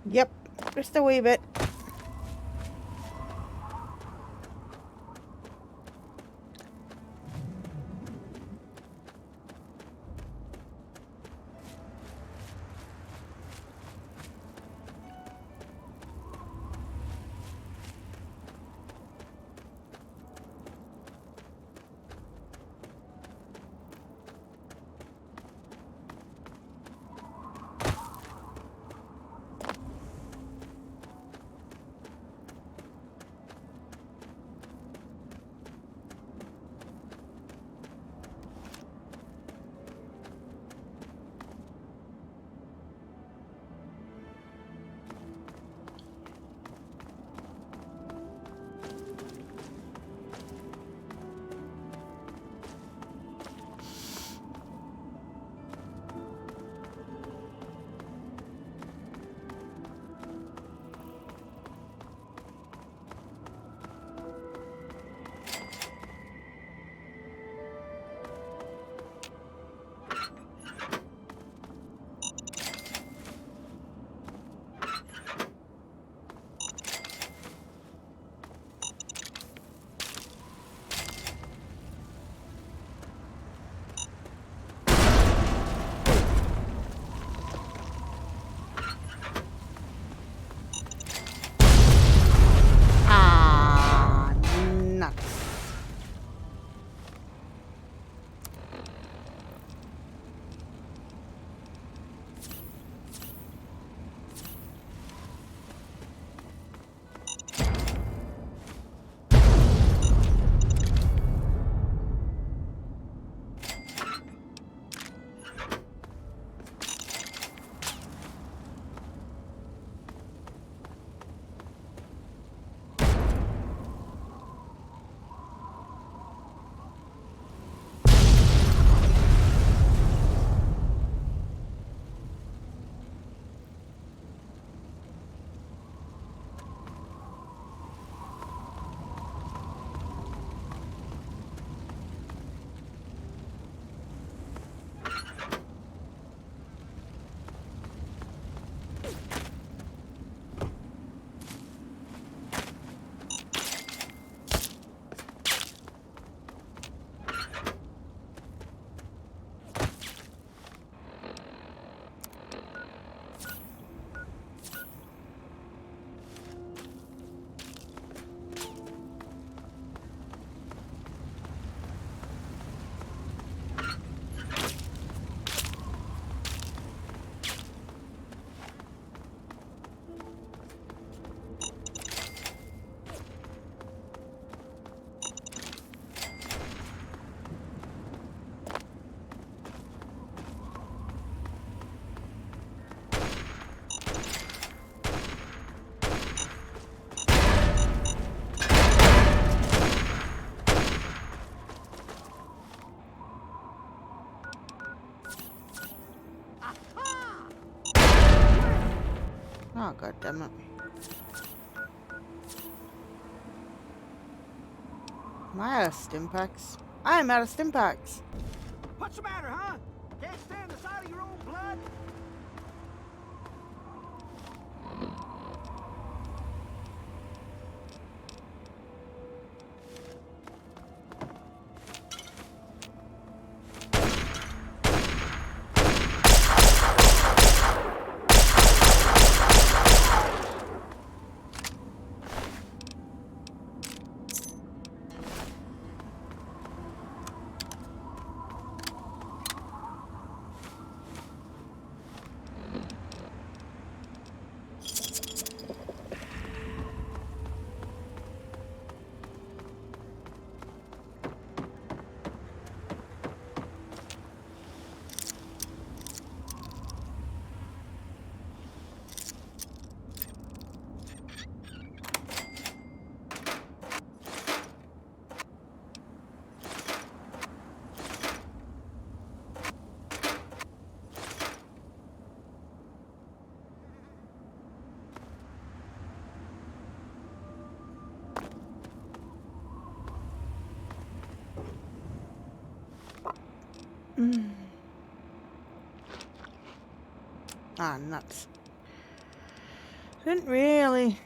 Yep, just a wee bit. Oh, god damn it. Am I out of stim packs? I am out of stim packs. What's the matter, huh? Can't stand the sight of your own blood? Ah, nuts. Didn't really.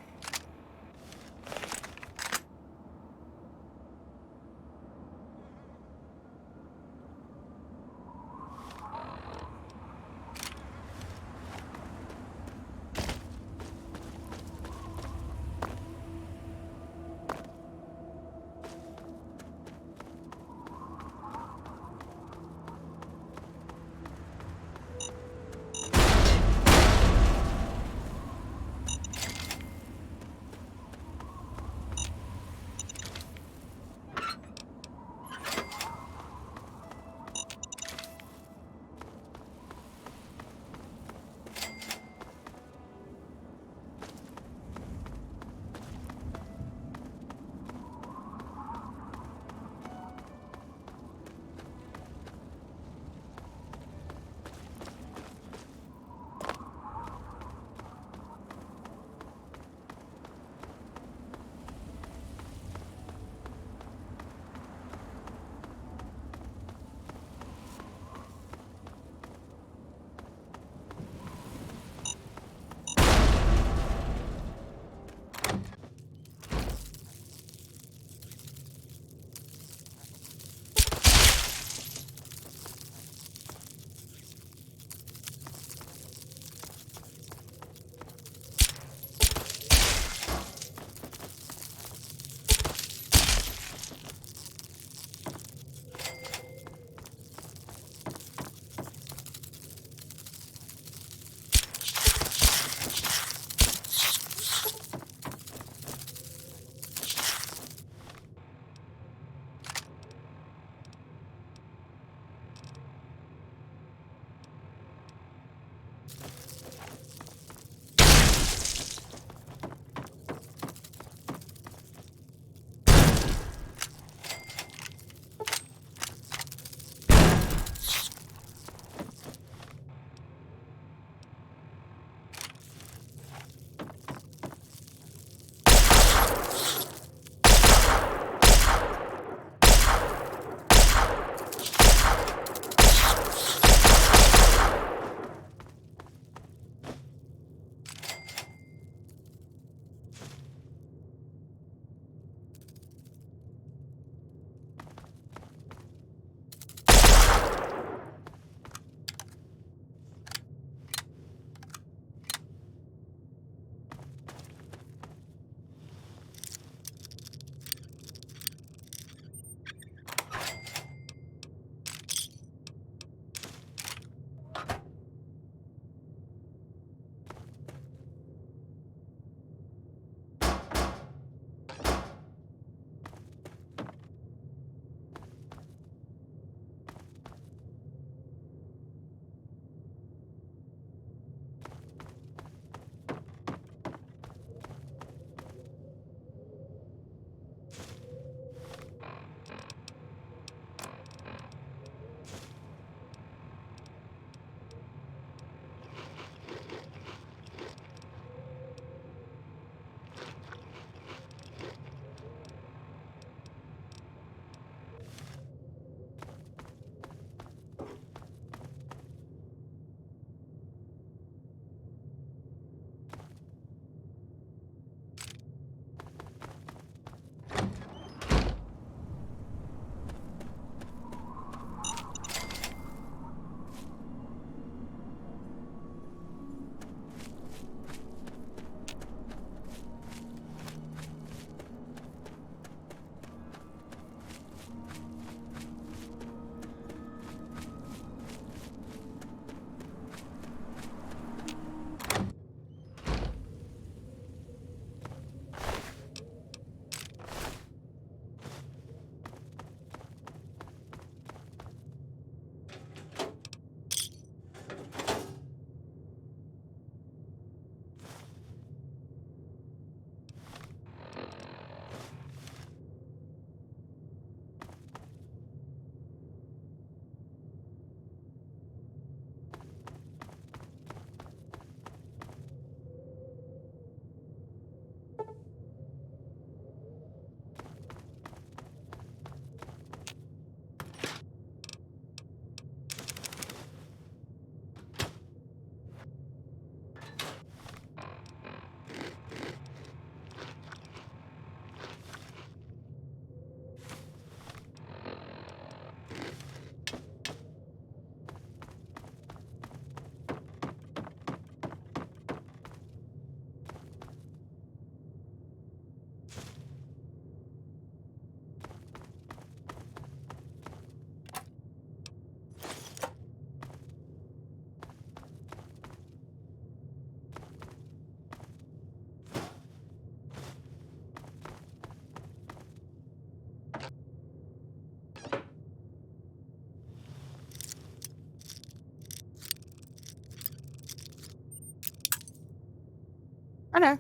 I know.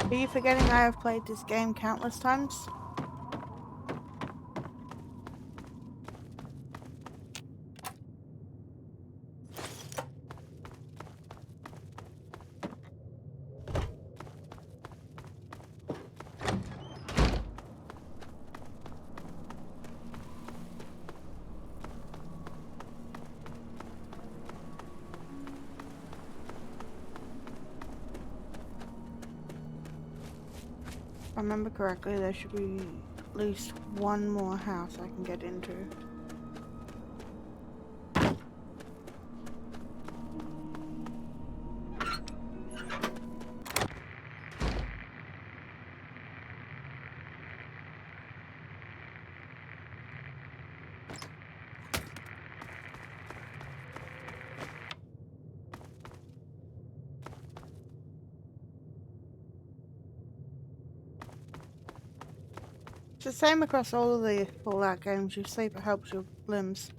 Are you forgetting I have played this game countless times? If I remember correctly, there should be at least one more house I can get into. It's the same across all of the Fallout games. You sleep, it helps your limbs.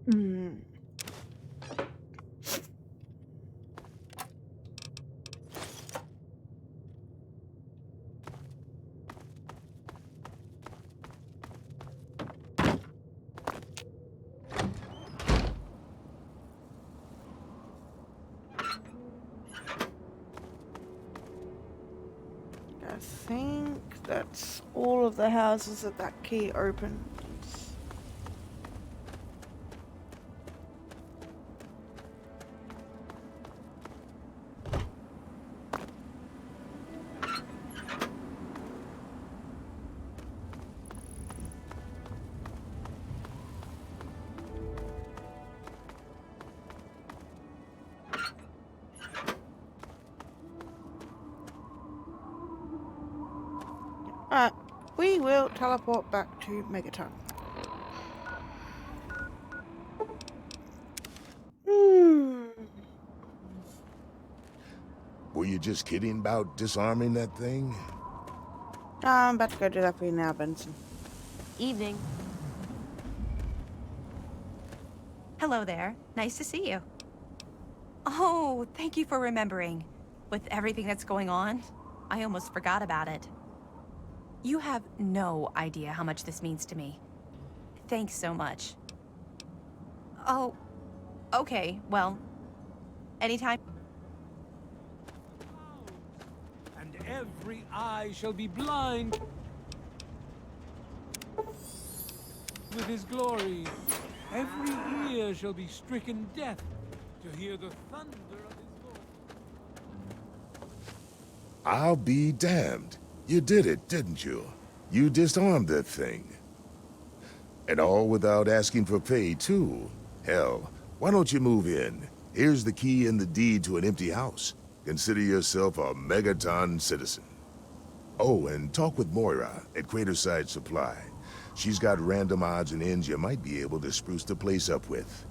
I think that's all of the houses that key opens. Alright, we will teleport back to Megaton. Were you just kidding about disarming that thing? I'm about to go do that for you now, Benson. Evening. Hello there. Nice to see you. Oh, thank you for remembering. With everything that's going on, I almost forgot about it. You have no idea how much this means to me. Thanks so much. Oh, okay, well, anytime. And every eye shall be blind with his glory. Every ear shall be stricken deaf to hear the thunder of his voice. I'll be damned. You did it, didn't you? You disarmed that thing. And all without asking for pay, too. Hell, why don't you move in? Here's the key and the deed to an empty house. Consider yourself a Megaton citizen. Oh, and talk with Moira at Craterside Supply. She's got random odds and ends you might be able to spruce the place up with.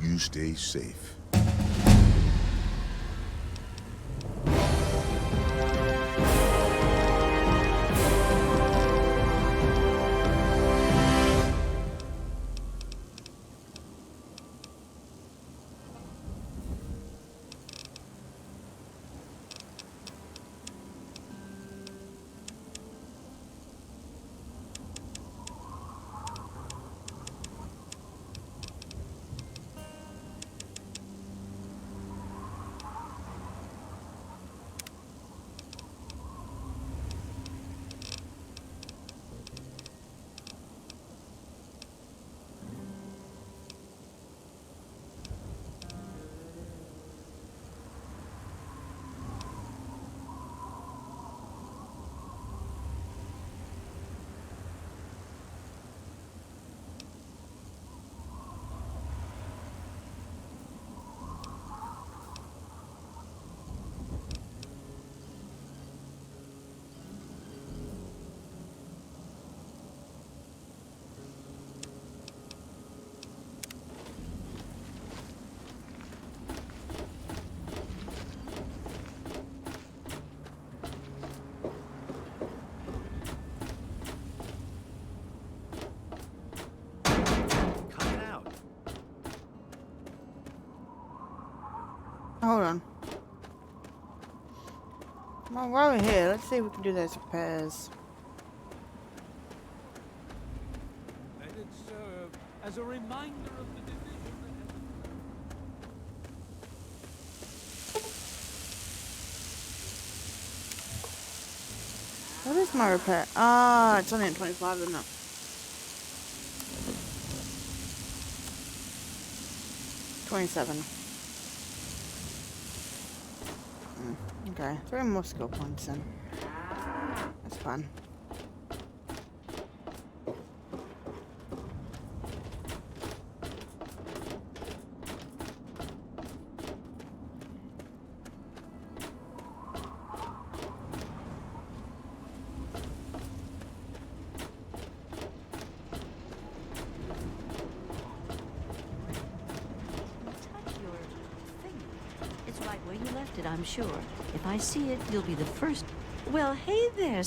You stay safe. Hold on. Well, while we're here, let's see if we can do those repairs. Let it serve as a reminder of the division that has. What is my repair? Ah, it's only at 25, isn't it? $27. Okay, 3 more skill points then. That's fun. I'm sure. If I see it, you'll be the first. Well, hey there.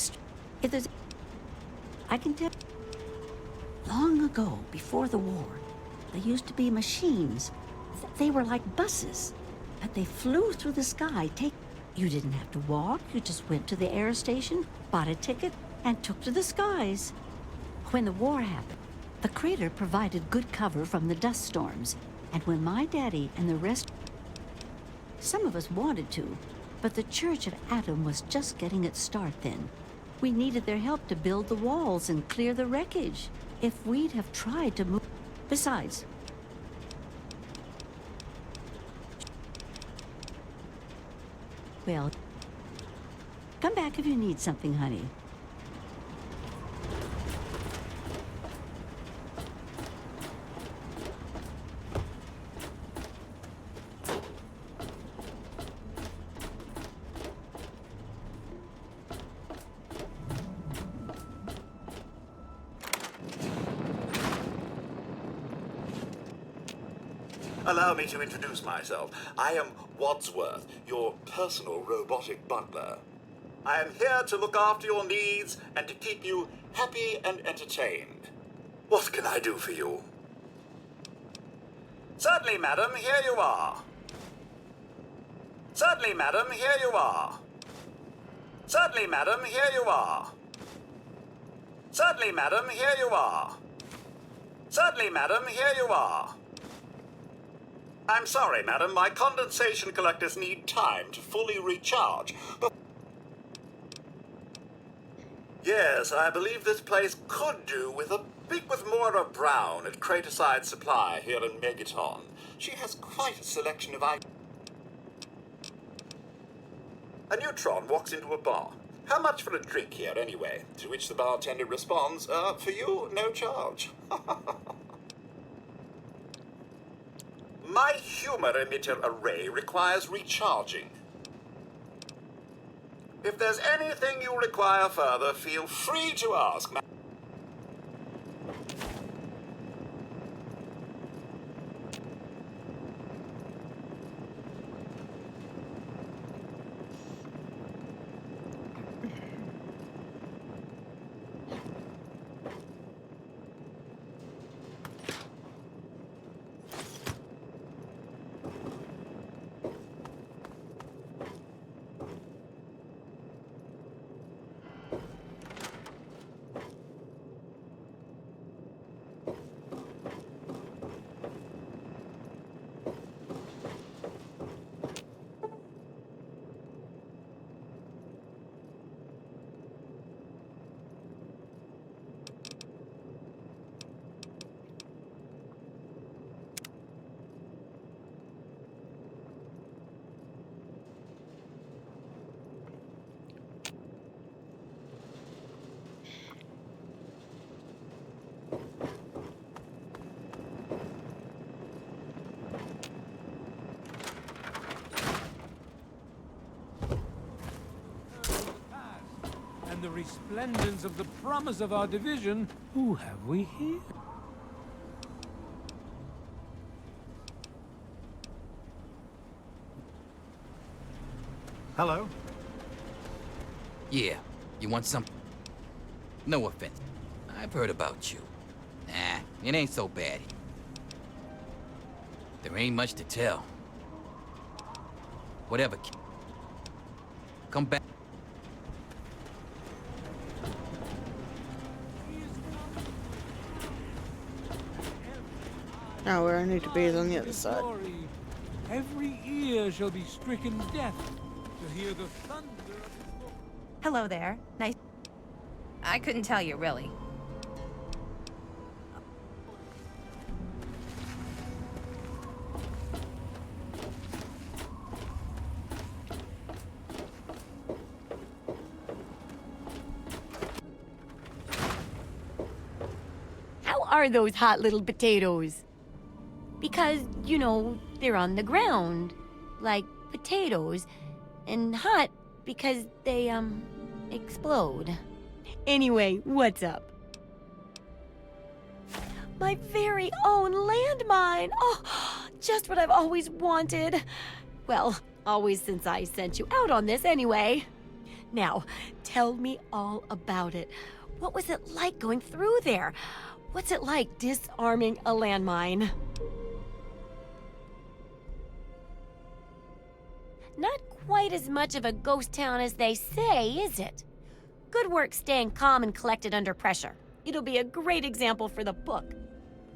If there's... I can tell... Long ago, before the war, there used to be machines. They were like buses, but they flew through the sky. You didn't have to walk, you just went to the air station, bought a ticket, and took to the skies. When the war happened, the crater provided good cover from the dust storms, and when my daddy and the rest... Some of us wanted to, but the Church of Atom was just getting its start then. We needed their help to build the walls and clear the wreckage. If we'd have tried to move... Besides... Well, come back if you need something, honey. Allow me to introduce myself. I am Wadsworth, your personal robotic butler. I am here to look after your needs and to keep you happy and entertained. What can I do for you? Certainly, madam, here you are. Certainly, madam, here you are. Certainly, madam, here you are. Certainly, madam, here you are. Certainly, madam, here you are. I'm sorry, madam. My condensation collectors need time to fully recharge. But yes, I believe this place could do with a speak with Moira Brown at Craterside Supply here in Megaton. She has quite a selection of items. A neutron walks into a bar. How much for a drink here, anyway? To which the bartender responds, for you, no charge. My humor emitter array requires recharging. If there's anything you require further, feel free to ask. And the resplendence of the promise of our division, who have we here? Hello? Yeah, you want some? No offense. I've heard about you. Nah, it ain't so bad. There ain't much to tell. Whatever. Come back. Now where I need to be is on the other side. Glory. Every ear shall be stricken deaf to hear the thunder of his voice. Hello there. Nice. I couldn't tell you, really. How are those hot little potatoes? Because, you know, they're on the ground, like potatoes, and hot because they, explode. Anyway, what's up? My very own landmine! Oh, just what I've always wanted. Well, always since I sent you out on this anyway. Now, tell me all about it. What was it like going through there? What's it like disarming a landmine? Not quite as much of a ghost town as they say, is it? Good work staying calm and collected under pressure. It'll be a great example for the book.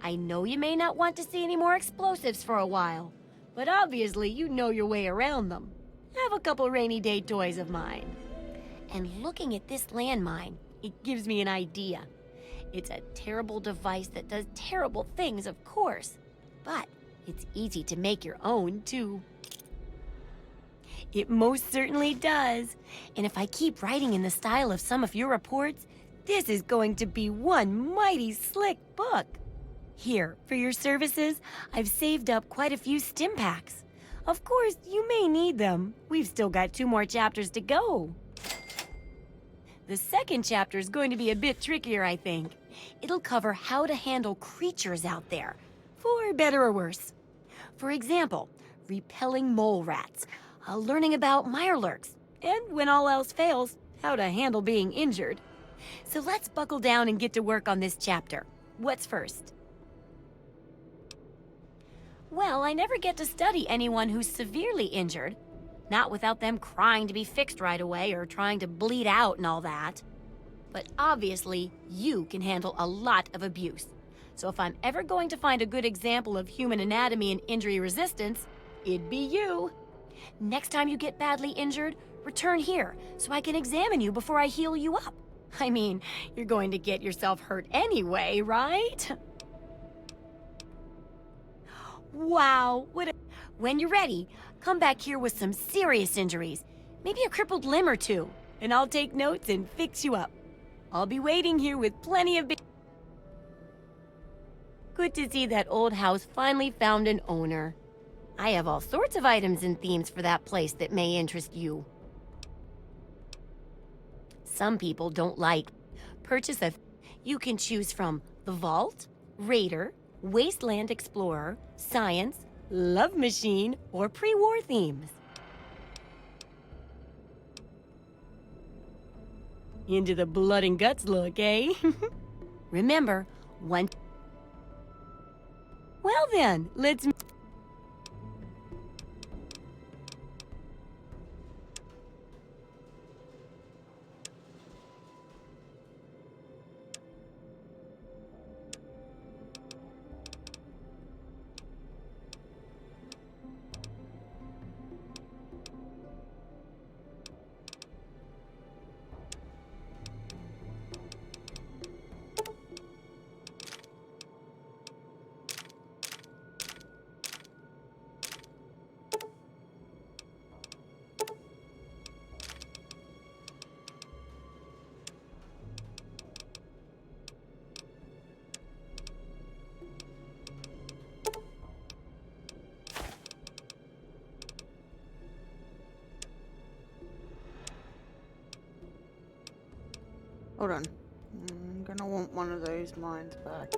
I know you may not want to see any more explosives for a while, but obviously you know your way around them. Have a couple rainy day toys of mine. And looking at this landmine, it gives me an idea. It's a terrible device that does terrible things, of course, but it's easy to make your own, too. It most certainly does. And if I keep writing in the style of some of your reports, this is going to be one mighty slick book. Here, for your services, I've saved up quite a few stim packs. Of course, you may need them. We've still got 2 more chapters to go. The second chapter is going to be a bit trickier, I think. It'll cover how to handle creatures out there, for better or worse. For example, repelling mole rats, learning about mirelurks, and when all else fails, how to handle being injured. So let's buckle down and get to work on this chapter. What's first? Well, I never get to study anyone who's severely injured. Not without them crying to be fixed right away or trying to bleed out and all that. But obviously, you can handle a lot of abuse. So if I'm ever going to find a good example of human anatomy and injury resistance, it'd be you. Next time you get badly injured, return here so I can examine you before I heal you up. I mean, you're going to get yourself hurt anyway, right? Wow, when you're ready, come back here with some serious injuries, maybe a crippled limb or two, and I'll take notes and fix you up. I'll be waiting here with plenty of Good to see that old house finally found an owner. I have all sorts of items and themes for that place that may interest you. Some people don't like you can choose from the Vault, Raider, Wasteland Explorer, Science, Love Machine, or pre-war themes. Into the blood and guts look, eh? Remember, one... Well then, let's... Hold on. I'm gonna want one of those mines back.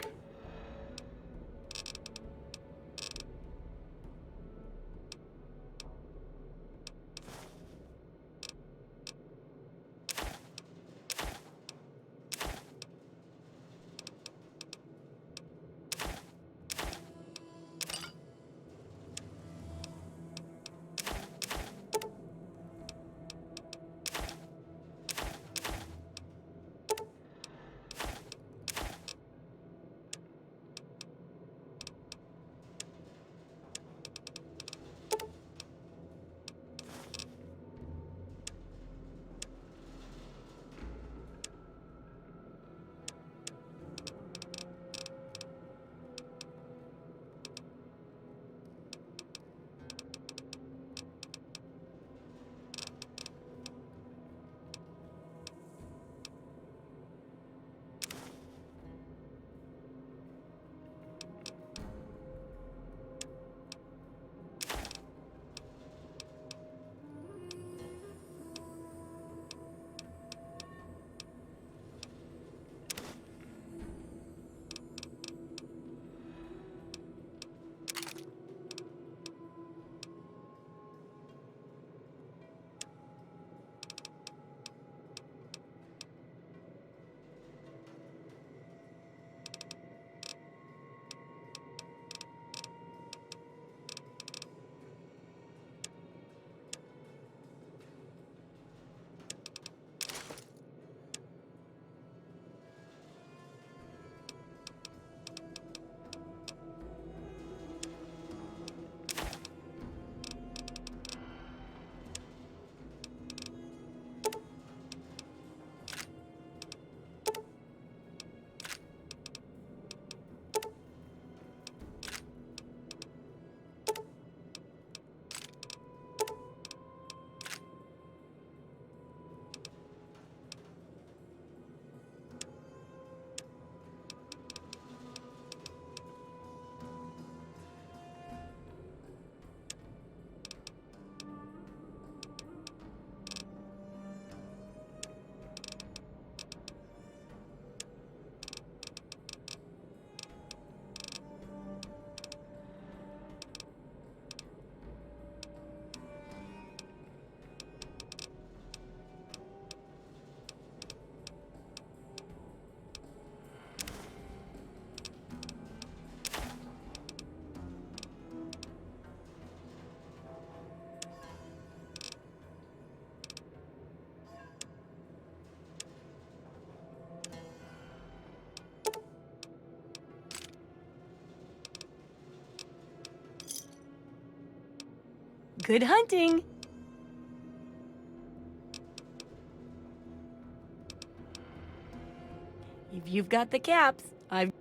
Good hunting! If you've got the caps, I've...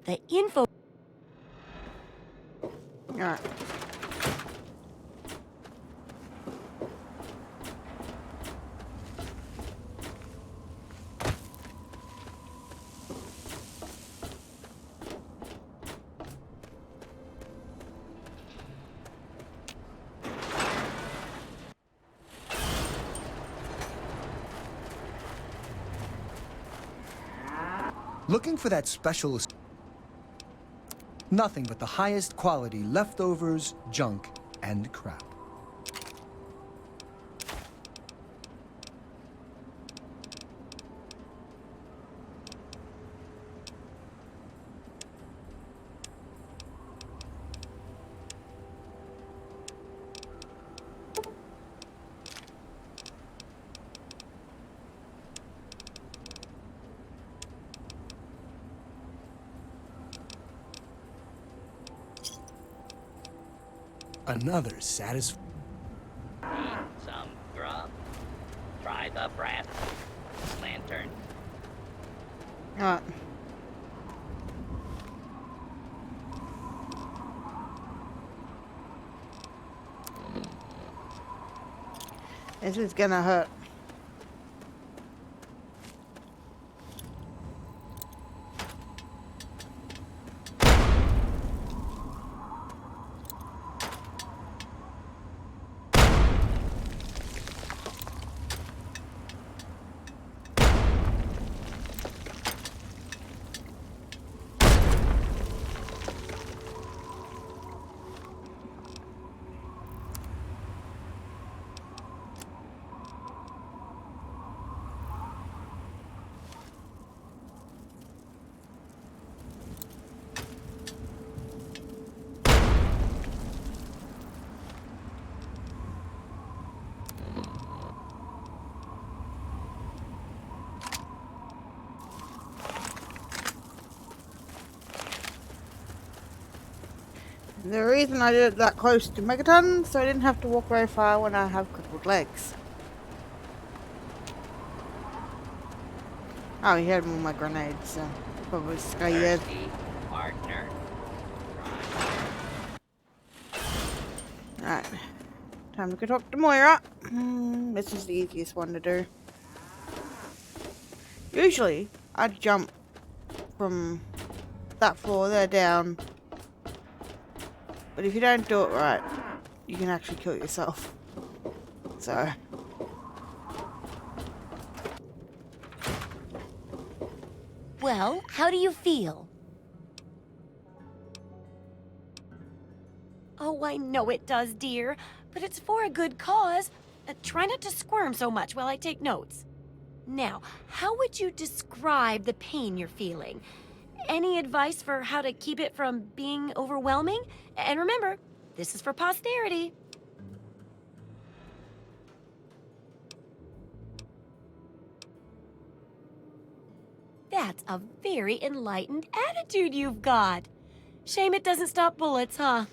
The info... Alright. Looking for that specialist. Nothing but the highest quality leftovers, junk, and crap. Another satisfying. Need some grub? Try the brass lantern. Alright. This is gonna hurt. The reason I did it that close to Megaton, so I didn't have to walk very far when I have crippled legs. Oh, he had all my grenades, so probably scared. Partner. Right. Time to go talk to Moira. This is the easiest one to do. Usually, I'd jump from that floor there down. But if you don't do it right, you can actually kill yourself. So... Well, how do you feel? Oh, I know it does, dear. But it's for a good cause. Try not to squirm so much while I take notes. Now, how would you describe the pain you're feeling? Any advice for how to keep it from being overwhelming? And remember, this is for posterity. That's a very enlightened attitude you've got. Shame it doesn't stop bullets, huh?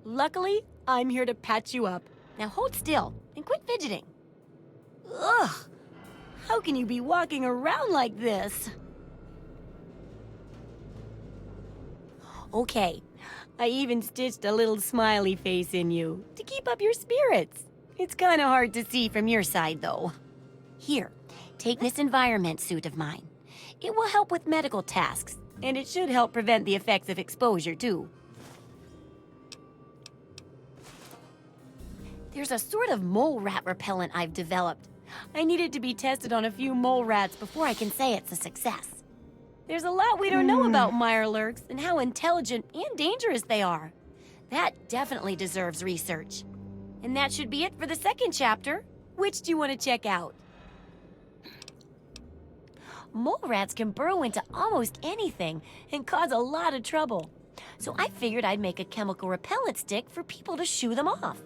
Luckily, I'm here to patch you up. Now hold still and quit fidgeting. Ugh! How can you be walking around like this? Okay, I even stitched a little smiley face in you to keep up your spirits. It's kind of hard to see from your side, though. Here, take this environment suit of mine. It will help with medical tasks, and it should help prevent the effects of exposure, too. There's a sort of mole rat repellent I've developed. I need it to be tested on a few mole rats before I can say it's a success. There's a lot we don't know about Mirelurks and how intelligent and dangerous they are. That definitely deserves research. And that should be it for the second chapter. Which do you want to check out? Mole rats can burrow into almost anything and cause a lot of trouble. So I figured I'd make a chemical repellent stick for people to shoo them off.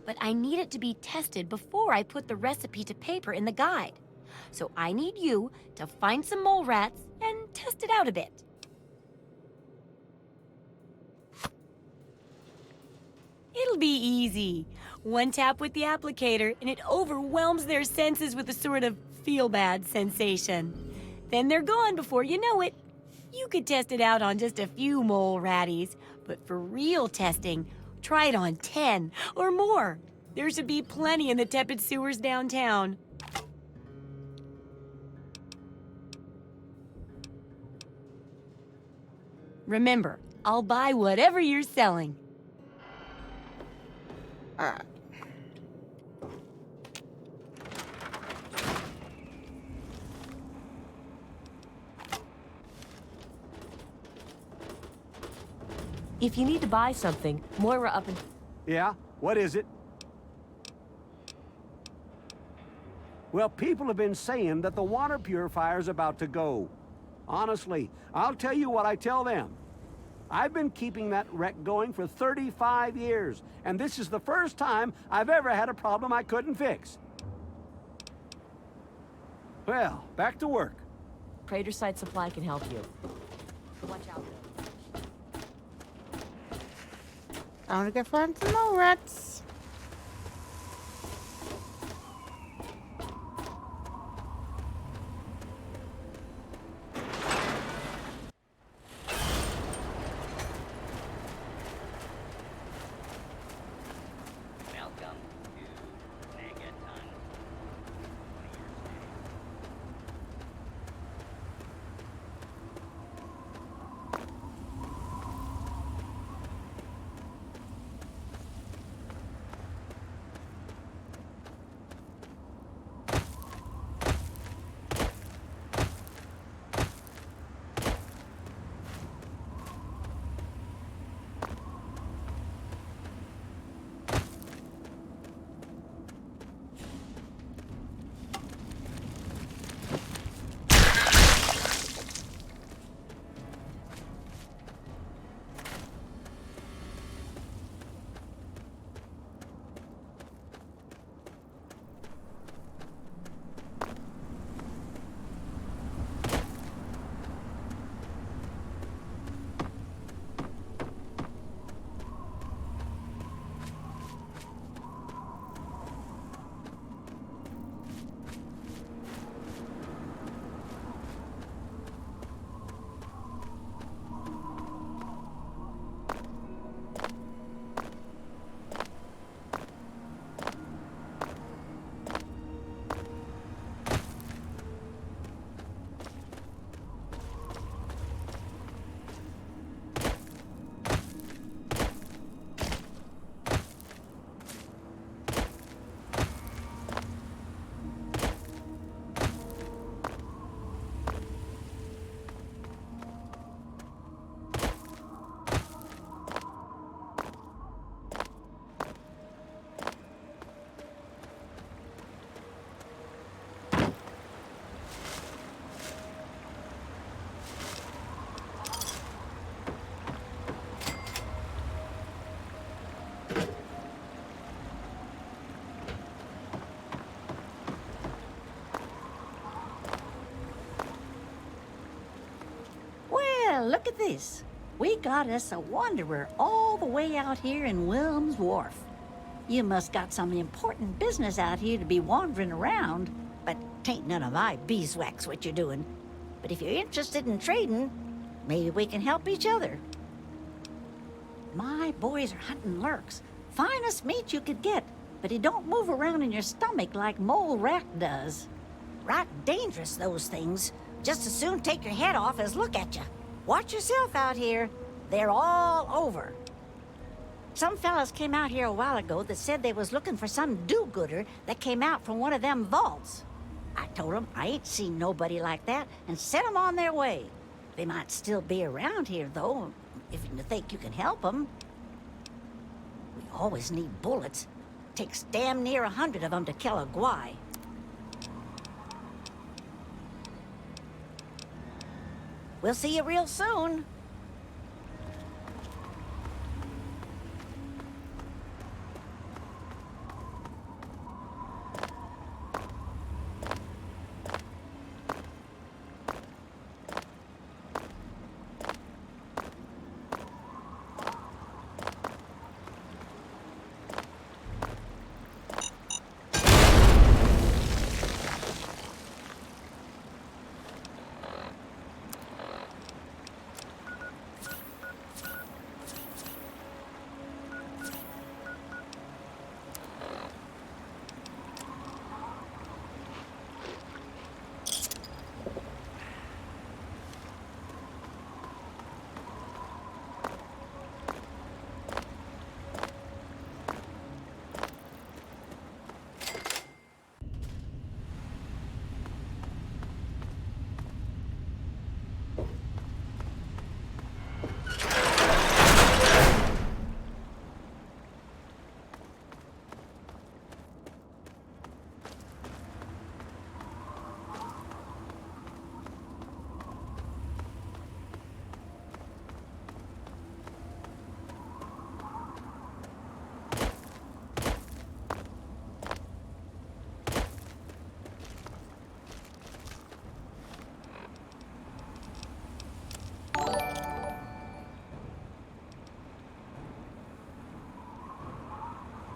But I need it to be tested before I put the recipe to paper in the guide. So I need you to find some mole rats and test it out a bit. It'll be easy. One tap with the applicator and it overwhelms their senses with a sort of feel-bad sensation. Then they're gone before you know it. You could test it out on just a few mole ratties, but for real testing, try it on 10 or more. There should be plenty in the tepid sewers downtown. Remember, I'll buy whatever you're selling. If you need to buy something, Moira up in... Yeah? What is it? Well, people have been saying that the water purifier's about to go. Honestly, I'll tell you what I tell them. I've been keeping that wreck going for 35 years, and this is the first time I've ever had a problem I couldn't fix. Well, back to work. Craterside Supply can help you. Watch out, though. I want to go find some mole rats. Welcome to Megaton. Look at this. We got us a wanderer all the way out here in Wilm's Wharf. You must got some important business out here to be wandering around, but tain't none of my beeswax what you're doing. But if you're interested in trading, maybe we can help each other. My boys are hunting lurks. Finest meat you could get, but it don't move around in your stomach like mole rat does. Right dangerous, those things. Just as soon take your head off as look at you. Watch yourself out here. They're all over. Some fellas came out here a while ago that said they was looking for some do-gooder that came out from one of them vaults. I told them I ain't seen nobody like that and sent them on their way. They might still be around here, though, if you think you can help them. We always need bullets. Takes damn near 100 of them to kill a guy. We'll see you real soon.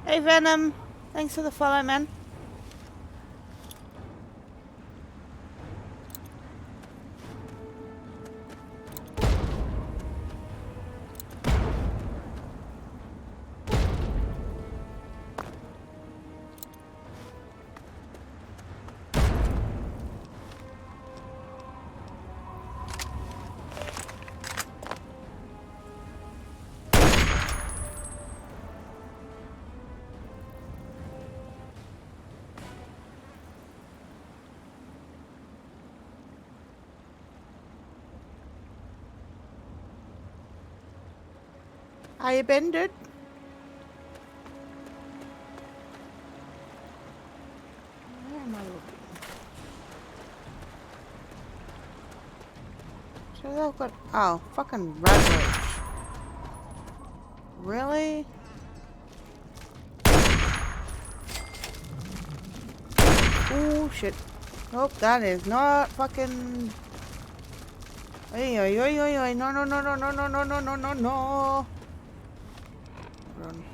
Hey Venom, thanks for the follow, man. How you been, dude? Where am I looking? So they've got... Oh, fucking Radbridge. Really? Oh, shit. Nope, that is not fucking... Oi, oi, oi, oi, oi. No, no, no, no, no, no, no, no, no, no, no. Run.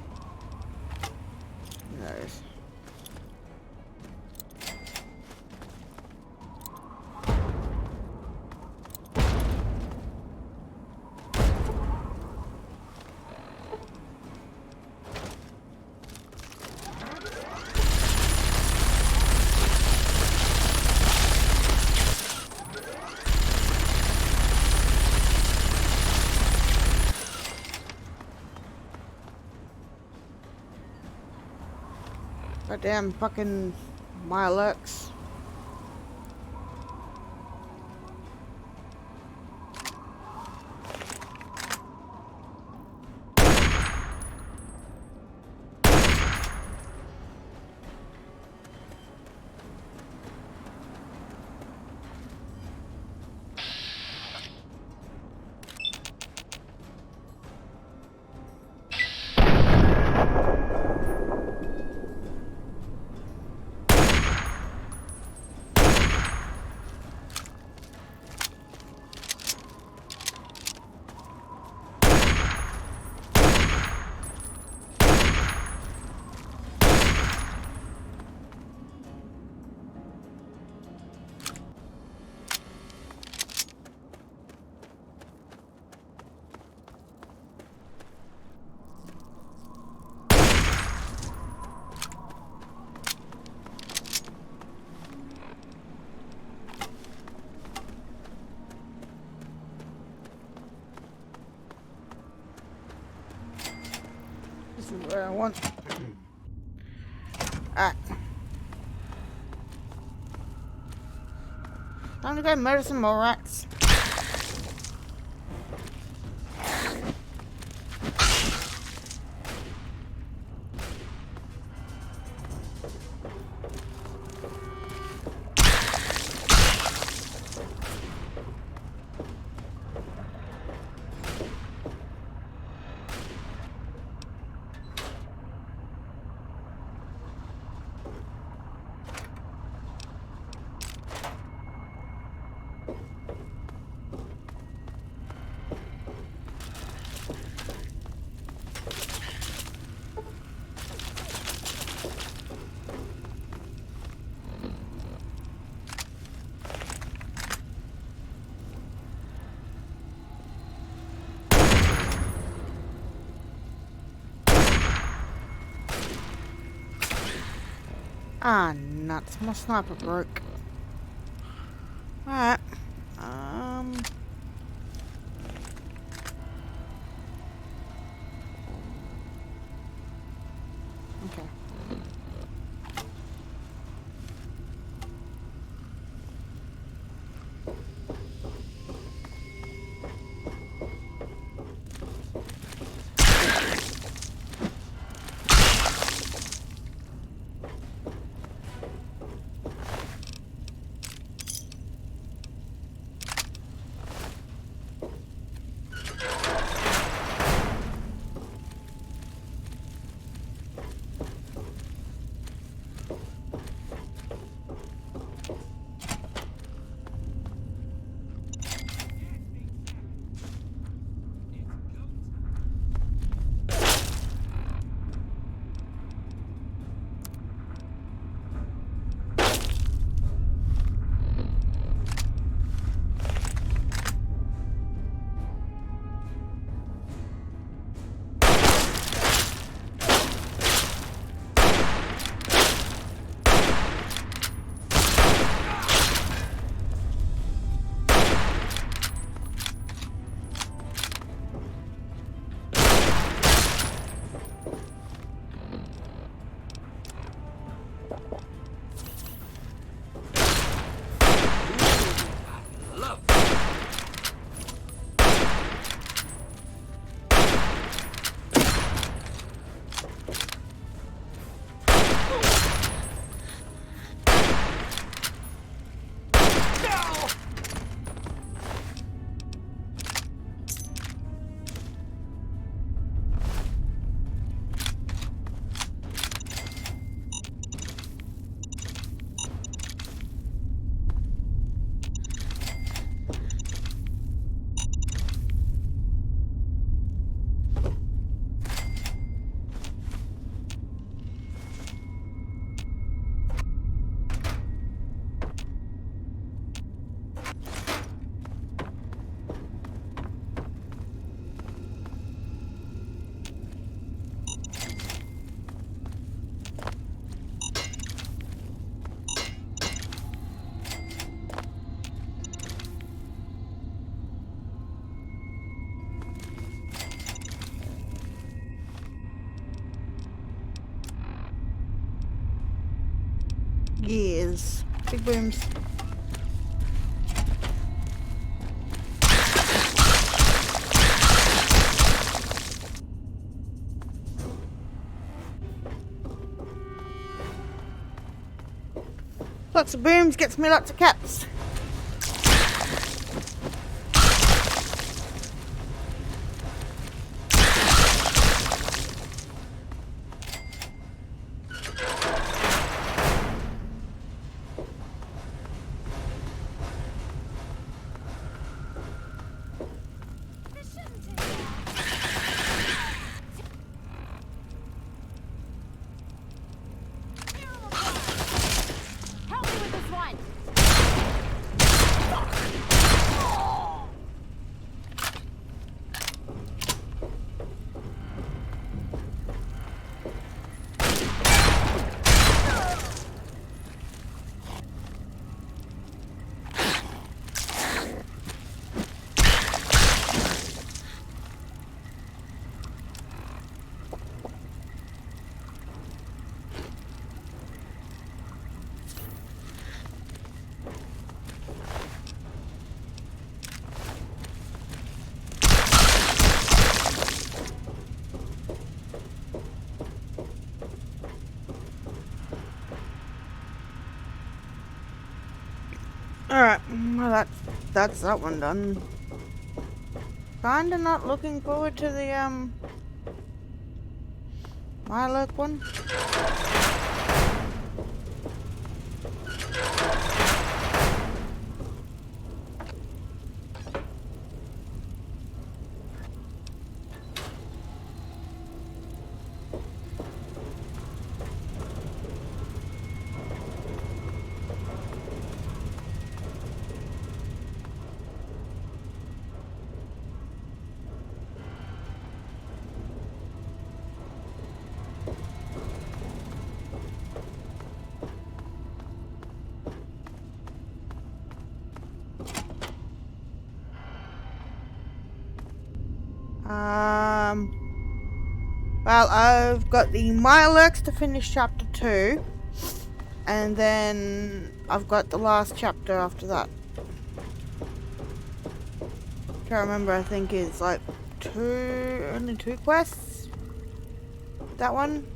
There it is. Goddamn fucking Milex. This is where I want. Alright. Time to go murder some more rats. Ah, nuts. My sniper broke. Alright. Okay. Yes. Big booms. Lots of booms gets me lots of caps. Alright, well that's that one done. Kinda not looking forward to the Mirelurk one. Well, I've got the Mirelurks to finish chapter 2. And then I've got the last chapter after that. Can't remember, I think it's like only 2 quests. That one.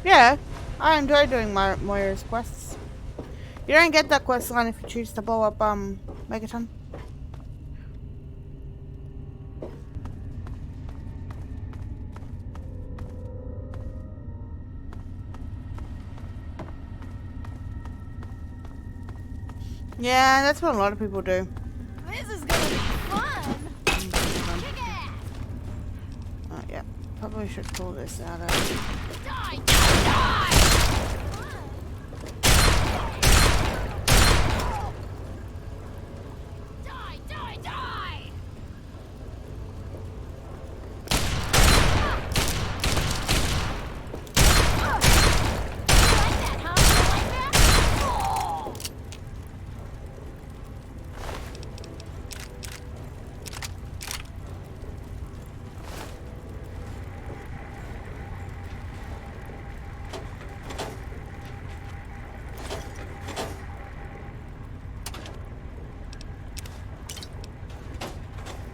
Yeah, I enjoy doing Moira's quests. You don't get that quest line if you choose to blow up Megaton. Yeah, that's what a lot of people do. This is gonna be fun. Oh yeah, probably should pull this out of. Die, die, die! Die, die, die!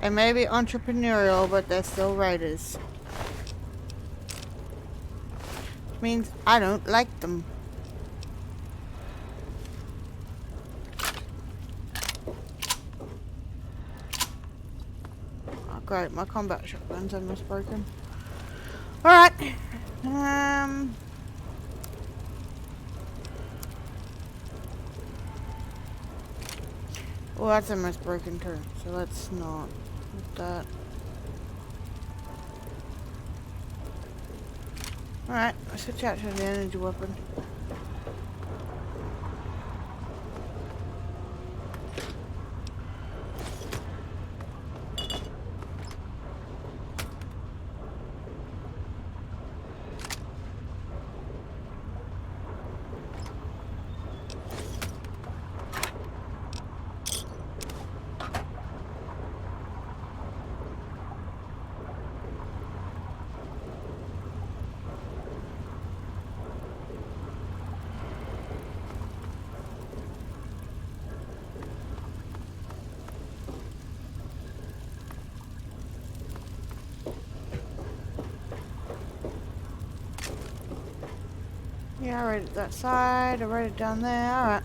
They may be entrepreneurial, but they're still raiders. Which means I don't like them. Oh great, my combat shotgun's almost broken. Alright. Well, that's almost broken too, so let's not with that. Alright, let's switch out to the energy weapon. Yeah, I wrote it that side, I wrote it down there, alright.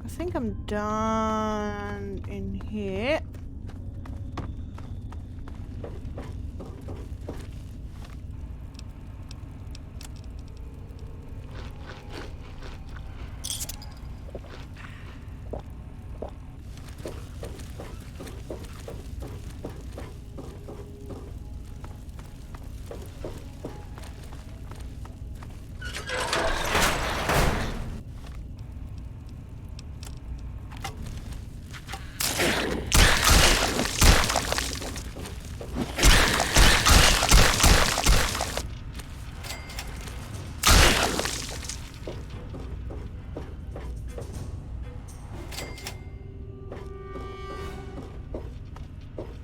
I think I'm done in here.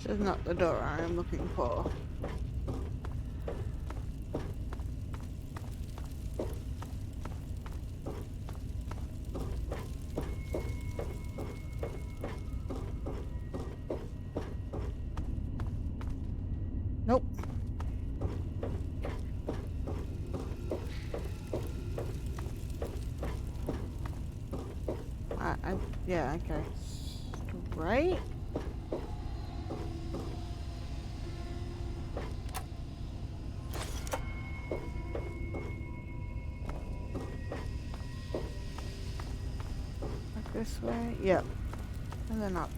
This is not the door I'm looking for. Nope. Yeah, okay. Right? This way? Yep. And then up.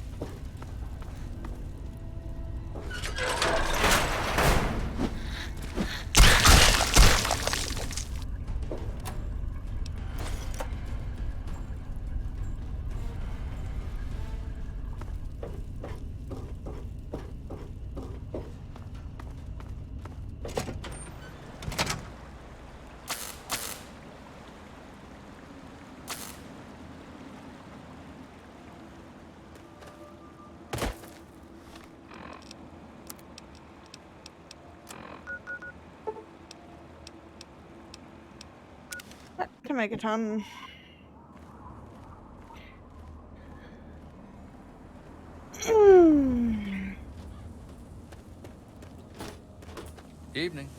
Megaton. Evening.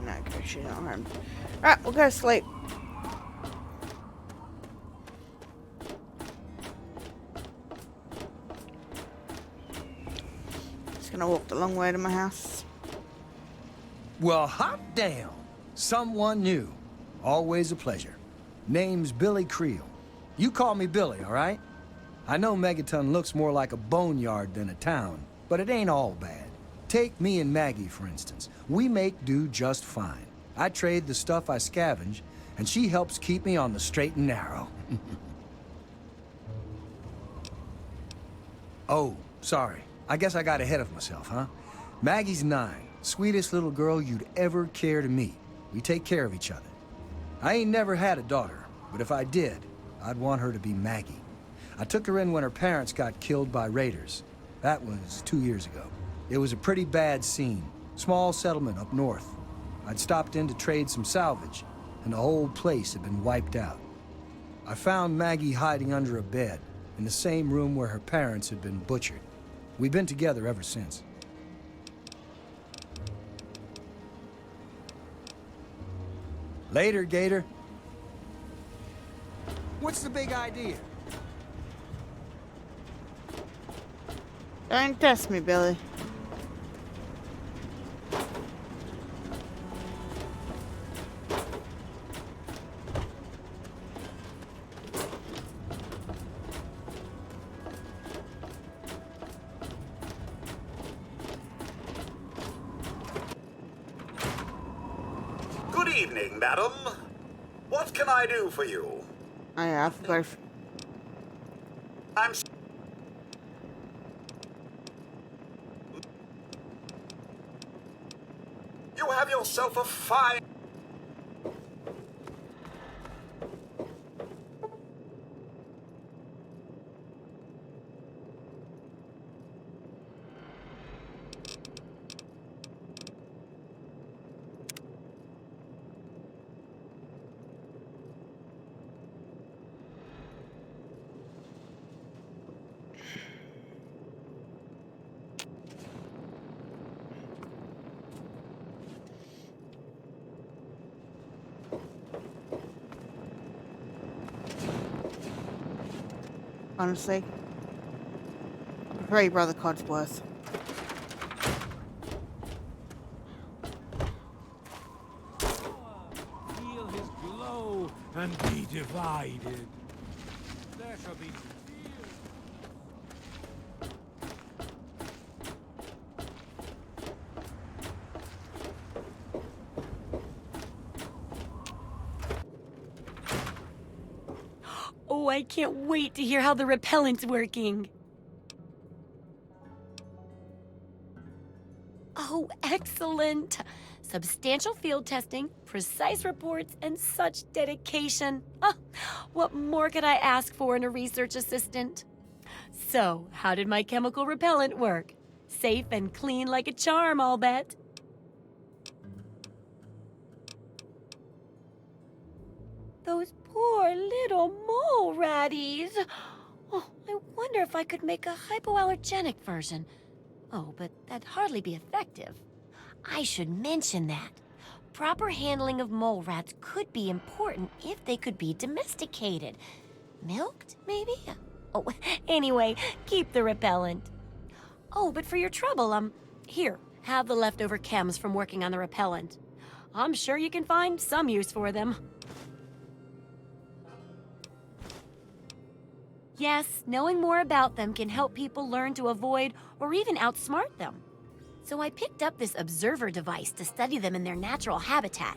No, okay, she's not harmed. Alright, we'll go to sleep. Just gonna walk the long way to my house. Well, hot damn. Someone new. Always a pleasure. Name's Billy Creel. You call me Billy, all right? I know Megaton looks more like a boneyard than a town, but it ain't all bad. Take me and Maggie, for instance. We make do just fine. I trade the stuff I scavenge, and she helps keep me on the straight and narrow. Oh, sorry. I guess I got ahead of myself, huh? Maggie's 9. Sweetest little girl you'd ever care to meet. We take care of each other. I ain't never had a daughter, but if I did, I'd want her to be Maggie. I took her in when her parents got killed by raiders. That was 2 years ago. It was a pretty bad scene. Small settlement up north. I'd stopped in to trade some salvage, and the whole place had been wiped out. I found Maggie hiding under a bed, in the same room where her parents had been butchered. We've been together ever since. Later, Gator. What's the big idea? Don't test me, Billy. Good evening, madam. What can I do for you? I have both. I'm... You have yourself a fine... Honestly, I prefer your brother Codsworth. Feel his glow and be divided. There shall be Oh, I can't wait to hear how the repellent's working. Oh, excellent. Substantial field testing, precise reports, and such dedication. Ah, what more could I ask for in a research assistant? So, how did my chemical repellent work? Safe and clean like a charm, I'll bet. Those poor little mole ratties. Oh, I wonder if I could make a hypoallergenic version. Oh, but that'd hardly be effective. I should mention that. Proper handling of mole rats could be important if they could be domesticated. Milked, maybe? Oh, anyway, keep the repellent. Oh, but for your trouble, here, have the leftover chems from working on the repellent. I'm sure you can find some use for them. Yes, knowing more about them can help people learn to avoid or even outsmart them. So I picked up this observer device to study them in their natural habitat.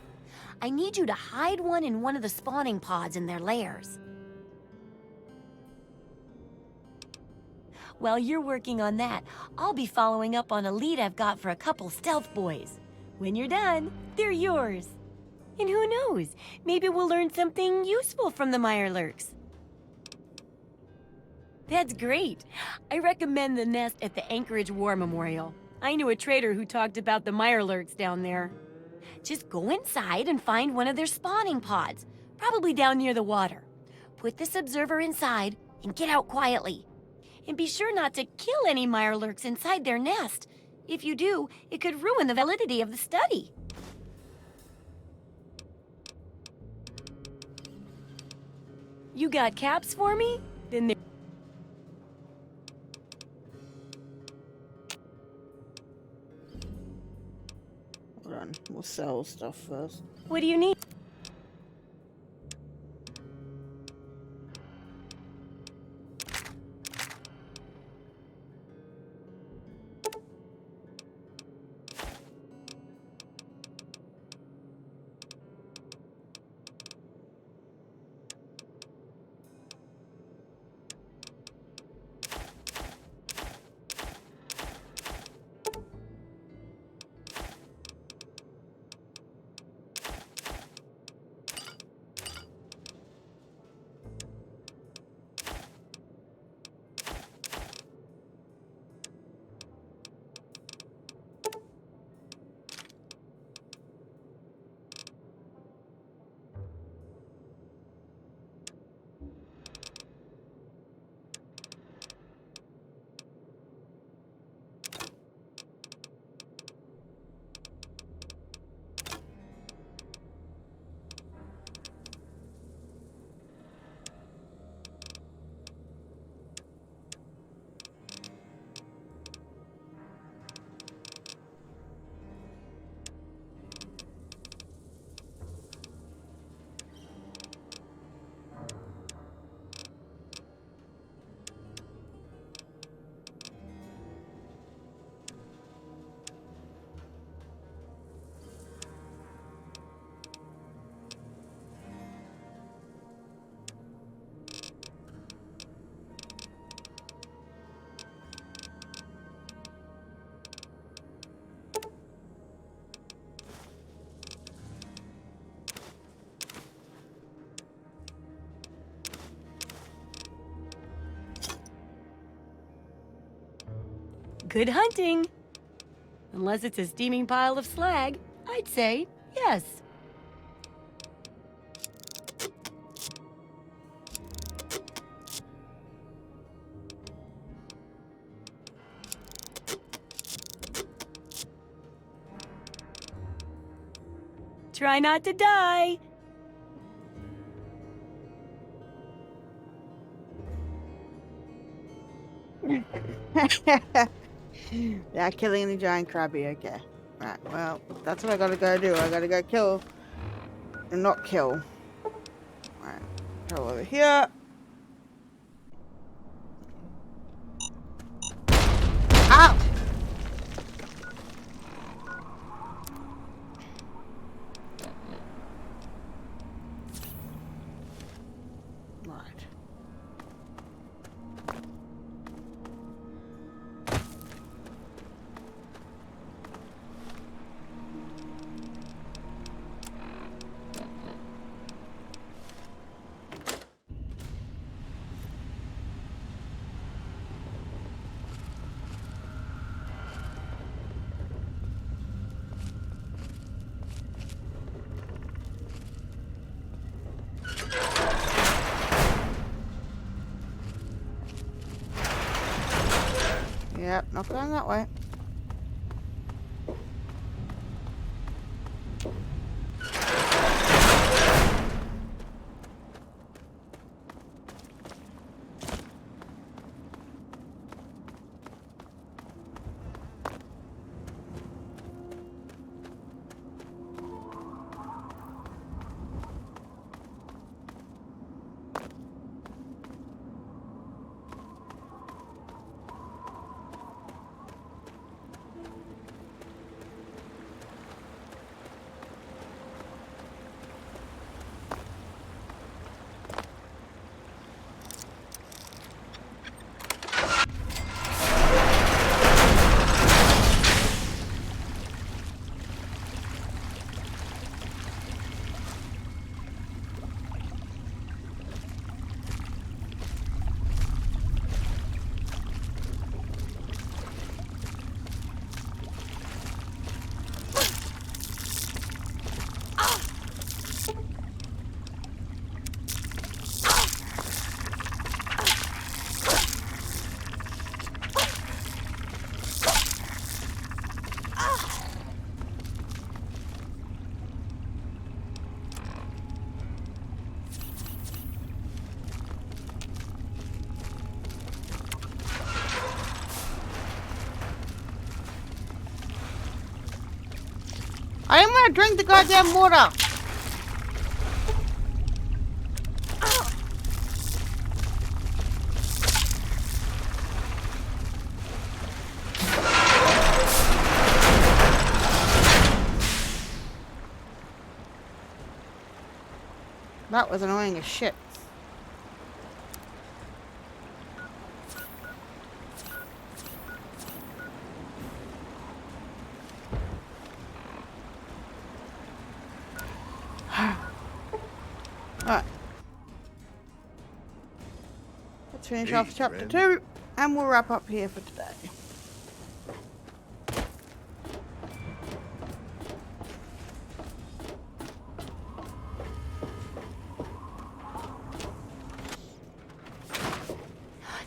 I need you to hide one in one of the spawning pods in their lairs. While you're working on that, I'll be following up on a lead I've got for a couple stealth boys. When you're done, they're yours. And who knows, maybe we'll learn something useful from the Mirelurks. That's great. I recommend the nest at the Anchorage War Memorial. I knew a trader who talked about the Mirelurks down there. Just go inside and find one of their spawning pods, probably down near the water. Put this observer inside and get out quietly. And be sure not to kill any Mirelurks inside their nest. If you do, it could ruin the validity of the study. You got caps for me? Then there... Hold on, we'll sell stuff first. What do you need? Good hunting. Unless it's a steaming pile of slag, I'd say yes. Try not to die. Yeah, killing the giant crabby, okay. Right, well, that's what I gotta go do. I gotta go kill and not kill. Alright, go over here. Ow! Right. Yep, not going that way. I'm gonna drink the goddamn water. That was annoying as shit. Alright. Let's finish Hey, off chapter friend. 2 and we'll wrap up here for today.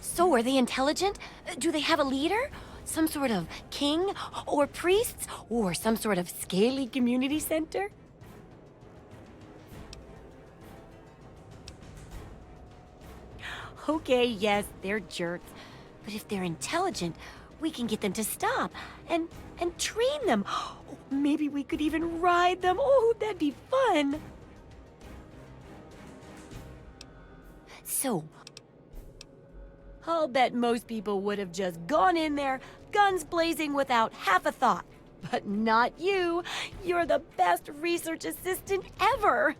So, are they intelligent? Do they have a leader? Some sort of king? Or priests? Or some sort of scaly community center? Okay, yes, they're jerks. But if they're intelligent, we can get them to stop and train them. Maybe we could even ride them. Oh, that'd be fun. So, I'll bet most people would have just gone in there, guns blazing without half a thought. But not you. You're the best research assistant ever.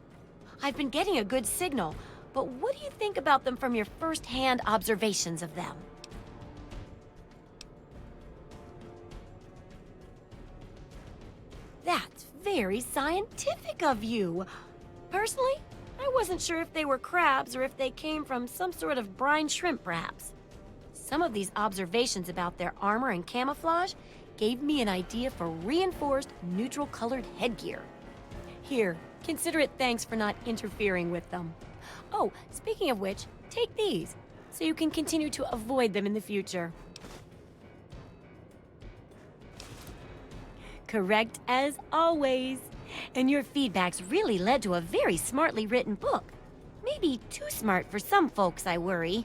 I've been getting a good signal, but what do you think about them from your first-hand observations of them? That's very scientific of you. Personally, I wasn't sure if they were crabs or if they came from some sort of brine shrimp, perhaps. Some of these observations about their armor and camouflage gave me an idea for reinforced, neutral-colored headgear. Here, consider it thanks for not interfering with them. Oh, speaking of which, take these, so you can continue to avoid them in the future. Correct as always. And your feedback's really led to a very smartly written book. Maybe too smart for some folks, I worry.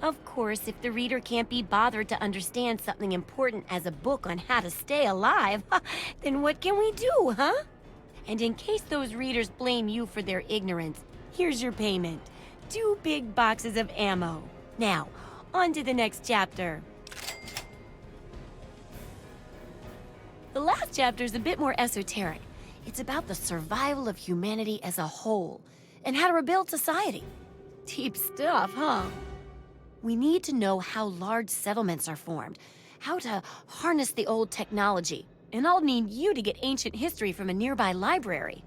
Of course, if the reader can't be bothered to understand something important as a book on how to stay alive, then what can we do, huh? And in case those readers blame you for their ignorance, here's your payment. 2 big boxes of ammo. Now, on to the next chapter. The last chapter is a bit more esoteric. It's about the survival of humanity as a whole, and how to rebuild society. Deep stuff, huh? We need to know how large settlements are formed, how to harness the old technology, and I'll need you to get ancient history from a nearby library.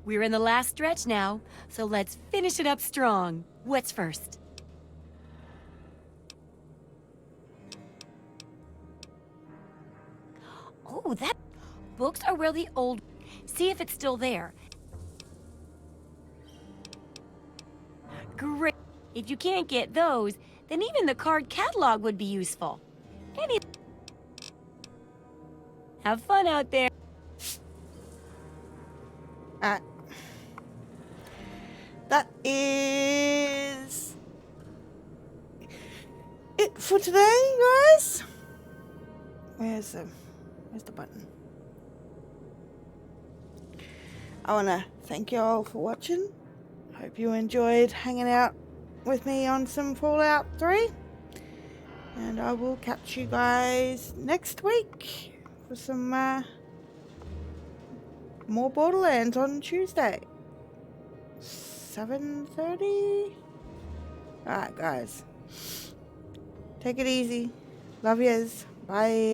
We're in the last stretch now, so let's finish it up strong. What's first? Oh, that... Books are where the old... See if it's still there. Great. If you can't get those, then even the card catalog would be useful. Have fun out there. That is it for today, guys. Where's the button? I want to thank you all for watching. Hope you enjoyed hanging out with me on some Fallout 3. And I will catch you guys next week for some more Borderlands on Tuesday. 7:30. Alright, guys. Take it easy. Love yous. Bye.